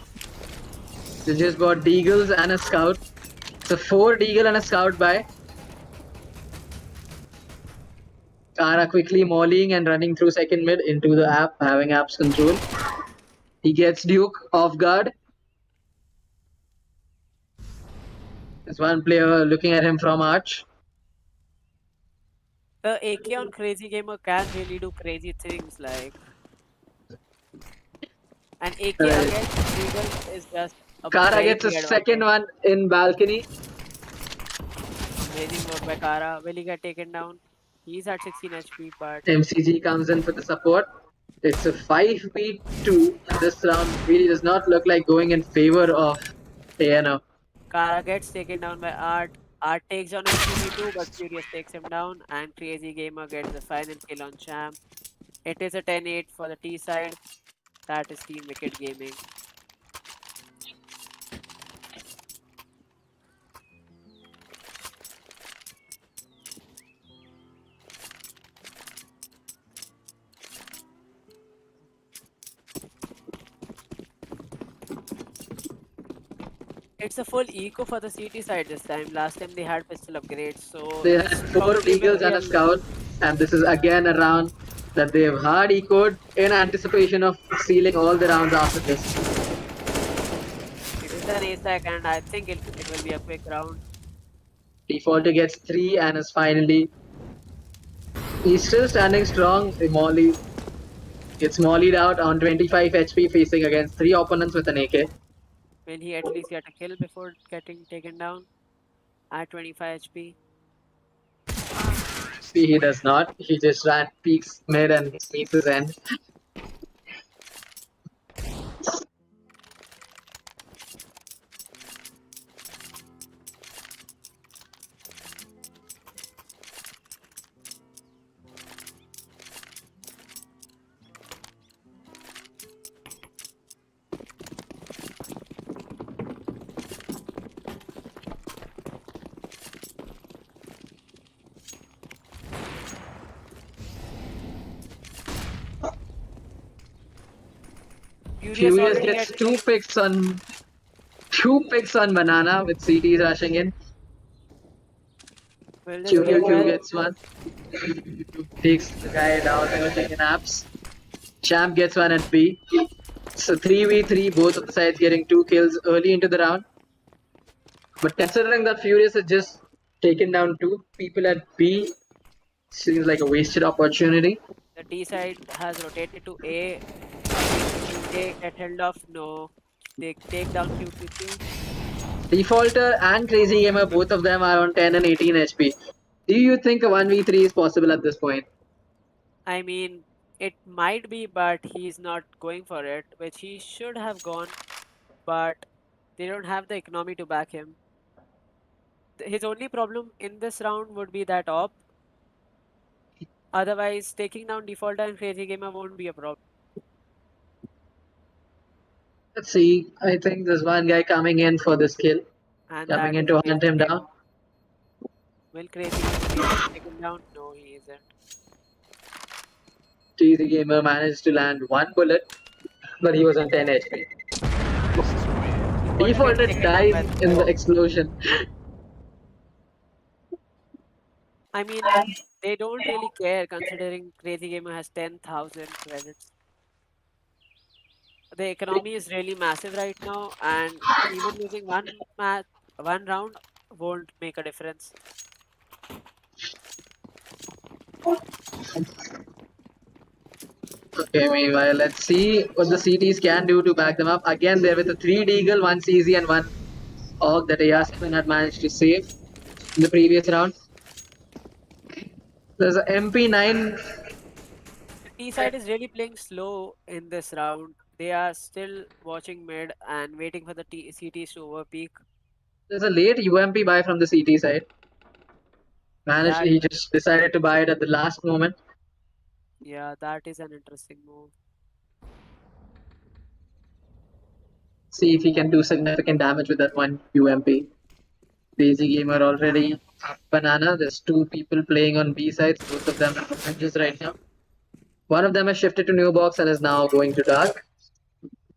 They just got Deagles and a Scout. So 4 Deagle and a Scout by. Kara quickly mollying and running through second mid into the app, having app's control. He gets Duke off guard. There's one player looking at him from Arch. The AK on Crazy Gamer can really do crazy things like an AK Uh, against Deagle is just a Kara very gets a big second advantage. one in balcony. Amazing work by Kara. Will he get taken down? He's at 16 HP, but MCG comes in for the support. It's a 5v2. This round really does not look like going in favor of ANO. Kara gets taken down by Art. Art takes down MCG2, but Furious takes him down, and Crazy Gamer gets the final kill on Champ. It is a 10-8 for the T side. That is Team Wicked Gaming. It's a full eco for the CT side this time. Last time they had pistol upgrades, so They had this 4 probably will Deagles be and a a Scout. And this is again a round that they've hard ecoed in anticipation of sealing all the rounds after this. it is an ASAC, and I think it will be a quick round. Defaulter gets 3 and is finally. He's still standing strong. Molly gets mollied out on 25 HP facing against 3 opponents with an AK. Will he at least get a kill before getting taken down at 25 HP? He does not. He just ran peaks mid and meets his end. Furious Furious already gets had 2 picks on Banana with CTs rushing in. will this kill QQQ well? gets one. Takes the guy down, taking naps. Champ gets one at B. So 3v3, both of the sides getting 2 kills early into the round. But considering that Furious has just taken down 2 people at B, seems like a wasted opportunity. The T side has rotated to A. Will they get held off? No. They take down QQQ. Defaulter and Crazy Gamer, both of them are on 10 and 18 HP. Do you think a 1v3 is possible at this point? I mean, it might be, but he's not going for it, which he should have gone, but they don't have the economy to back him. His only problem in this round would be that op. Otherwise, taking down Defaulter and Crazy Gamer won't be a problem. Let's see. I think there's one guy coming in for this kill. And Coming that in is to hunt Crazy him down. Gamer. Will Crazy Gamer be able to take him down? No, he isn't. Crazy Gamer managed to land one bullet, but he was on 10 HP. Defaulter gets Defaulter taken down by died in the Smoke. explosion. I mean, they don't really care considering Crazy Gamer has 10,000 credits. The economy is really massive right now, and even losing one round won't make a difference. Okay, meanwhile, let's see what the CTs can do to back them up. Again, they're with a 3 Deagle, 1 CZ, and 1 AUG that AR7 had managed to save in the previous round. There's a MP9. The T side is really playing slow in this round. They are still watching mid and waiting for the CTs to overpeak. There's a late UMP buy from the CT side. Managed. That He just decided to buy it at the last moment. Yeah, that is an interesting move. See if he can do significant damage with that one UMP. Crazy gamer already. Banana. There's two people playing on B sides. Both of them are oranges right now. One of them has shifted to new box and is now going to dark.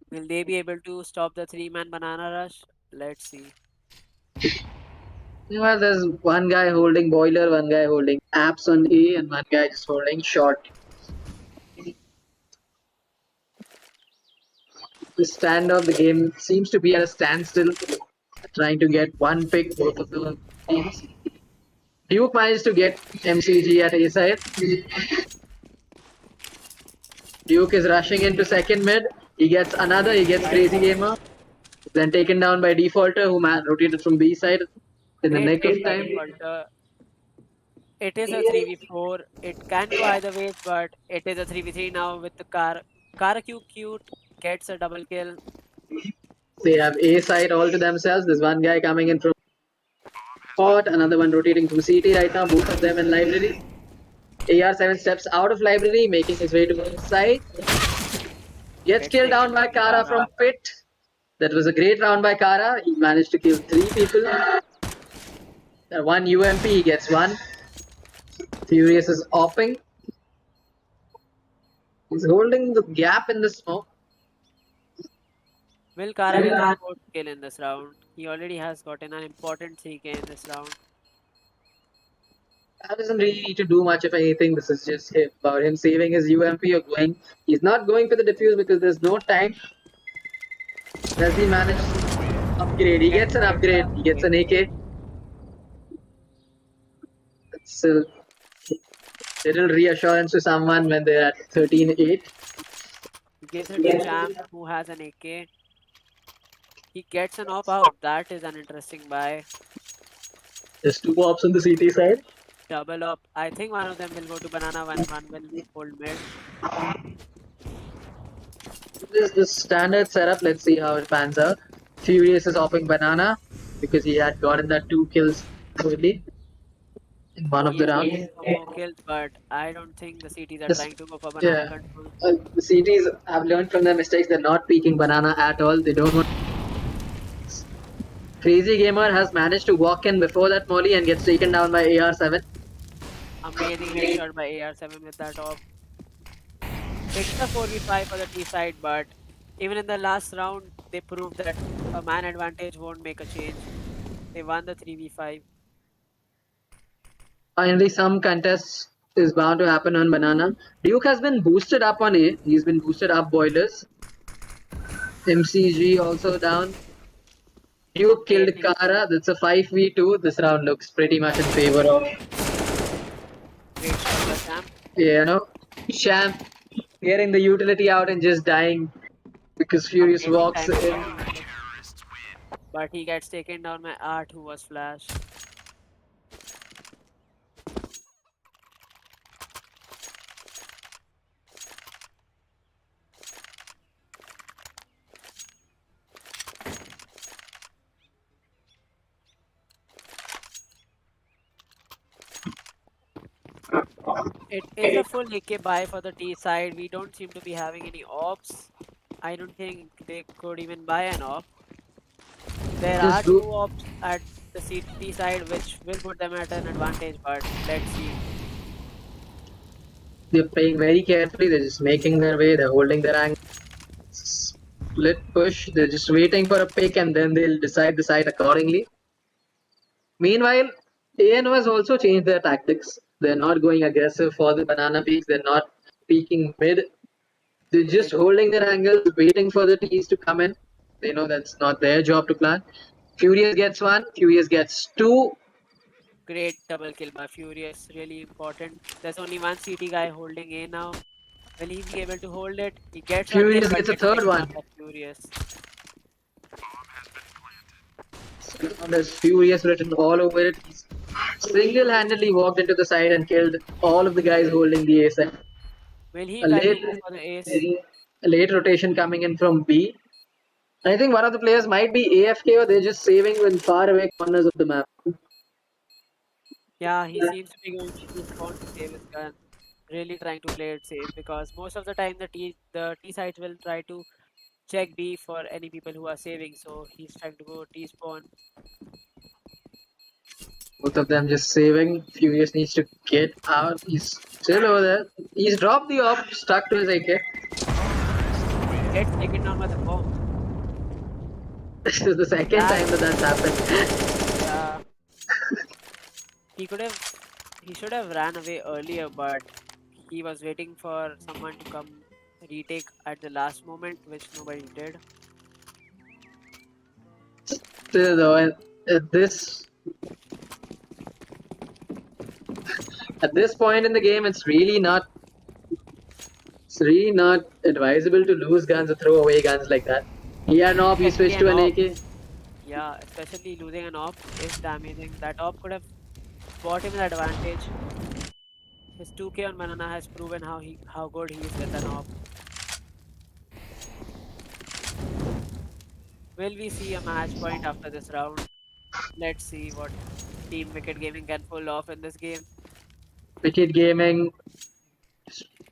Will they be able to stop the three-man banana rush? Let's see. Meanwhile, there's one guy holding boiler, one guy holding apps on A, and one guy just holding short. The standoff, the game seems to be at a standstill, trying to get one pick, both of the teams. Duke managed to get MCG at A side. Duke is rushing into second mid. He gets another, he gets Crazy Gamer. Then taken down by Defaulter, who rotated from B side in the Great nick of pick by time. Defaulter. It is a 3v4. It can go either ways, but it is a 3v3 now with the Karaku Cute gets a double kill. They have A side all to themselves. There's one guy coming in from Hot, another one rotating from CT right now, both of them in library. AR7 steps out of library, making his way to the side. Gets killed Taken down by Kara from pit. That was a great round by Kara. He managed to kill 3 people. One UMP, he gets one. Furious is opping. He's holding the gap in the smoke. Will Kara get the fourth kill in this round? He already has gotten an important 3k in this round. That doesn't really need to do much of anything. This is just about him saving his UMP or going. He's not going for the defuse because there's no time. Does he manage to upgrade? He gets an upgrade. He gets an AK. It's a little reassurance to someone when they're at 13-8. He gives it to Champ, who has an AK. He gets an op out. That is an interesting buy. There's two ops on the CT side. Double up. I think one of them will go to banana, one will hold mid. This is the standard setup. Let's see how it pans out. Furious is opping banana because he had gotten that 2 kills early in one of the rounds. More kills, but I don't think the CTs are trying to go for banana control. The CTs have learned from their mistakes. They're not peeking banana at all. They don't want. Crazy Gamer has managed to walk in before that molly and gets taken down by AR7. Amazing headshot by AR7 with that off. It's a 4v5 for the T side, but even in the last round, they proved that a man advantage won't make a change. They won the 3v5. Finally, some contest is bound to happen on banana. Duke has been boosted up on A. He's been boosted up boilers. MCG also down. Duke killed Kara. That's a 5v2. This round looks pretty much in favor of. Great shot by Champ. You know, Champ getting the utility out and just dying because Furious walks in. But he gets taken down by Art, who was flash. It is a full AK buy for the T side. We don't seem to be having any ops. I don't think they could even buy an op. There are two ops at the CT side which will put them at an advantage, but let's see. They're playing very carefully. They're just making their way. They're holding their angle. Split push. They're just waiting for a pick and then they'll decide the side accordingly. Meanwhile, ANO has also changed their tactics. They're not going aggressive for the banana peaks. They're not peeking mid. They're just holding their angles, waiting for the T's to come in. They know that's not their job to plan. Furious gets one. Furious gets two. Great double kill by Furious. Really important. There's only one CT guy holding A now. Will he be able to hold it? He gets Furious one gets a third one. Furious. There's Furious written all over it. He's Single-handedly walked into the side and killed all of the guys holding the A set. Will he A try to late, go for the ace? a late rotation coming in from B. I think one of the players might be AFK or they're just saving in far away corners of the map. Yeah, he seems to be going to T spawn to save his gun. Really trying to play it safe because most of the time the T sides will try to check B for any people who are saving. So he's trying to go T spawn. Both of them just saving. Furious needs to get out. He's still over there. He's dropped the op, stuck to his AK. Gets taken down by the bomb. This is the second That time that that's happened. yeah, he could have he should have ran away earlier, but he was waiting for someone to come retake at the last moment, which nobody did. Still though, at this at this point in the game, it's really not advisable to lose guns or throw away guns like that. He had an op, he Especially switched an to an op. AK. Yeah, especially losing an op is damaging. That op could have bought him the advantage. His 2K on Banana has proven how good he is with an op. Will we see a match point after this round? Let's see what Team Wicked Gaming can pull off in this game. Wicked Gaming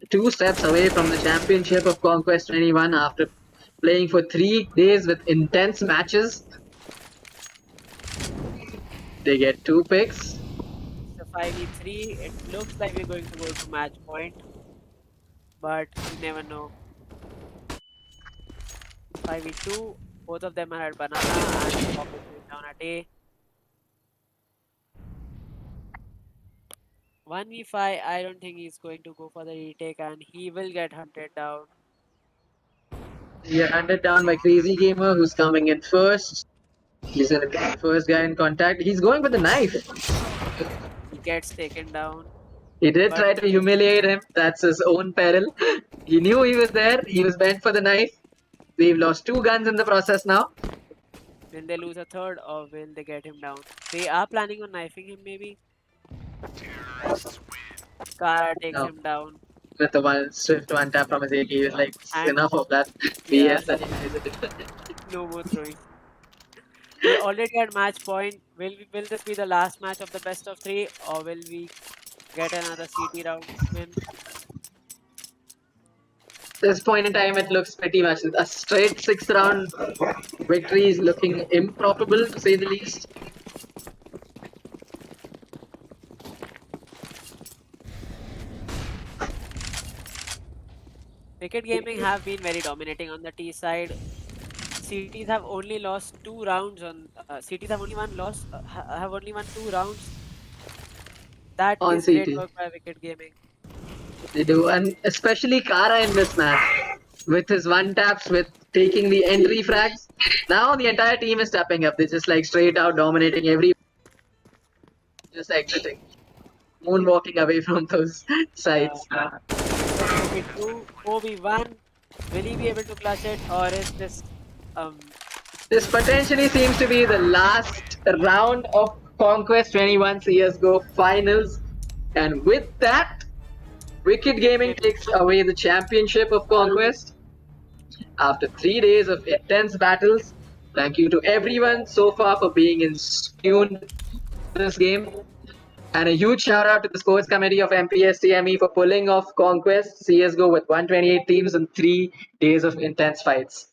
2 steps away from the championship of Conquest 21 after playing for 3 days with intense matches. They get 2 picks. It's a 5v3. It looks like we're going to go to match point, but you never know. 5v2. Both of them are at Banana and Pop is going down at A. 1v5, I don't think he's going to go for the retake and he will get hunted down. You're hunted down by Crazy Gamer, who's coming in first. He's gonna be the first guy in contact. He's going with the knife. He gets taken down, He did but try to humiliate him. That's his own peril. He knew he was there. He was bent for the knife. We've lost 2 guns in the process now. will they lose a third or will they get him down? They are planning on knifing him maybe. Kara takes No, him down. with the one swift one tap from his AK, he was like, And enough of that yeah, BS that you guys are doing. no more throwing. We're already at match point. Will this be the last match of the best of three or will we get another CT round win? This point in time, it looks pretty much a straight 6 round victory is looking improbable to say the least. Wicked Gaming have been very dominating on the T side. CTs have only lost 2 rounds on. CTs have only one loss. Have only won 2 rounds. That On is great CT. work by Wicked Gaming. They do, and especially Kara in this match with his one taps, with taking the entry frags. Now the entire team is stepping up. They're just like straight out dominating every, just exiting, moonwalking away from those Yeah. sides. It's a 4v2, 4v1. Will he be able to clutch it, or is this This potentially seems to be the last round of Conquest 21 CSGO Finals, and with that, Wicked Wicked Gaming Gaming? takes away the championship of Conquest after 3 days of intense battles. Thank you to everyone so far for being in tuned to this game. And a huge shout out to the sports committee of MPSTME for pulling off Conquest CSGO with 128 teams and 3 days of intense fights.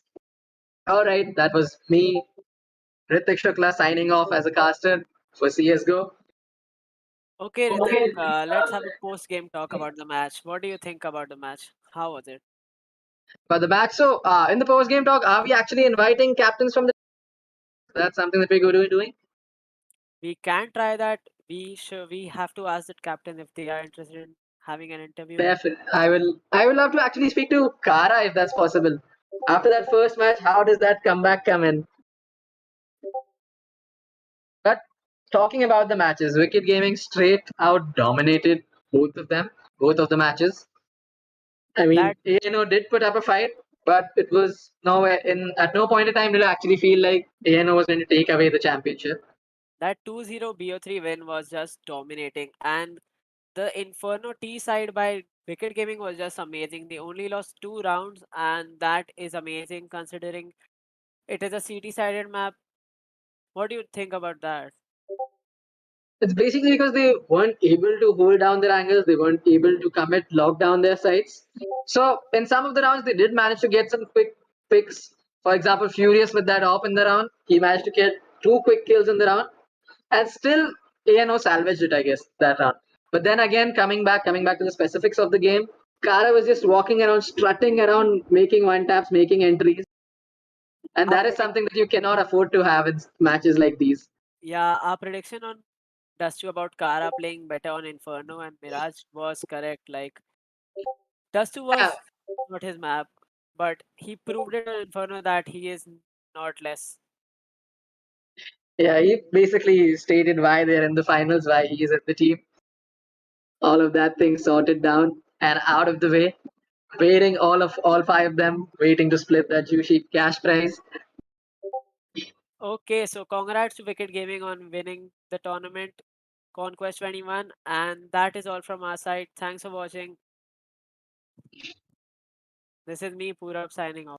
Alright, that was me, Ritik Shukla, signing off as a caster for CSGO. Okay, Ritik. Let's have a post-game talk about the match. What do you think about the match? How was it? But the match, so in the post game talk, are we actually inviting captains from the? That's something that we're going to be doing. We can try that. We have to ask the captain if they are interested in having an interview. Definitely. I will love to actually speak to Kara if that's possible. After that first match, how does that comeback come in? But talking about the matches, Wicked Gaming straight out dominated both of them, both of the matches. I mean, That ANO did put up a fight, but it was nowhere in at no point in time did I actually feel like ANO was going to take away the championship. That 2-0 BO3 win was just dominating, and the Inferno T side by Wicked Gaming was just amazing. They only lost 2 rounds, and that is amazing considering it is a CT sided map. What do you think about that? It's basically because they weren't able to hold down their angles, they weren't able to commit, lock down their sights. So in some of the rounds, they did manage to get some quick picks. For example, Furious with that op in the round, he managed to get 2 quick kills in the round, and still ANO salvaged it, I guess, that round. But then again, coming back to the specifics of the game, Kara was just walking around, strutting around, making one taps, making entries, and Our that is predict- something that you cannot afford to have in matches like these. yeah, our prediction on Dustu about Kara playing better on Inferno and Mirage was correct. Like Dustu Yeah, was not his map, but he proved it on Inferno that he is not less. yeah, he basically stated why they're in the finals, why he is at the team. All of that thing sorted down and out of the way, waiting all 5 of them, waiting to split that juicy cash prize. Okay, so congrats to Wicked Gaming on winning the tournament, Conquest 21, and that is all from our side. Thanks for watching. This is me, Purab, signing off.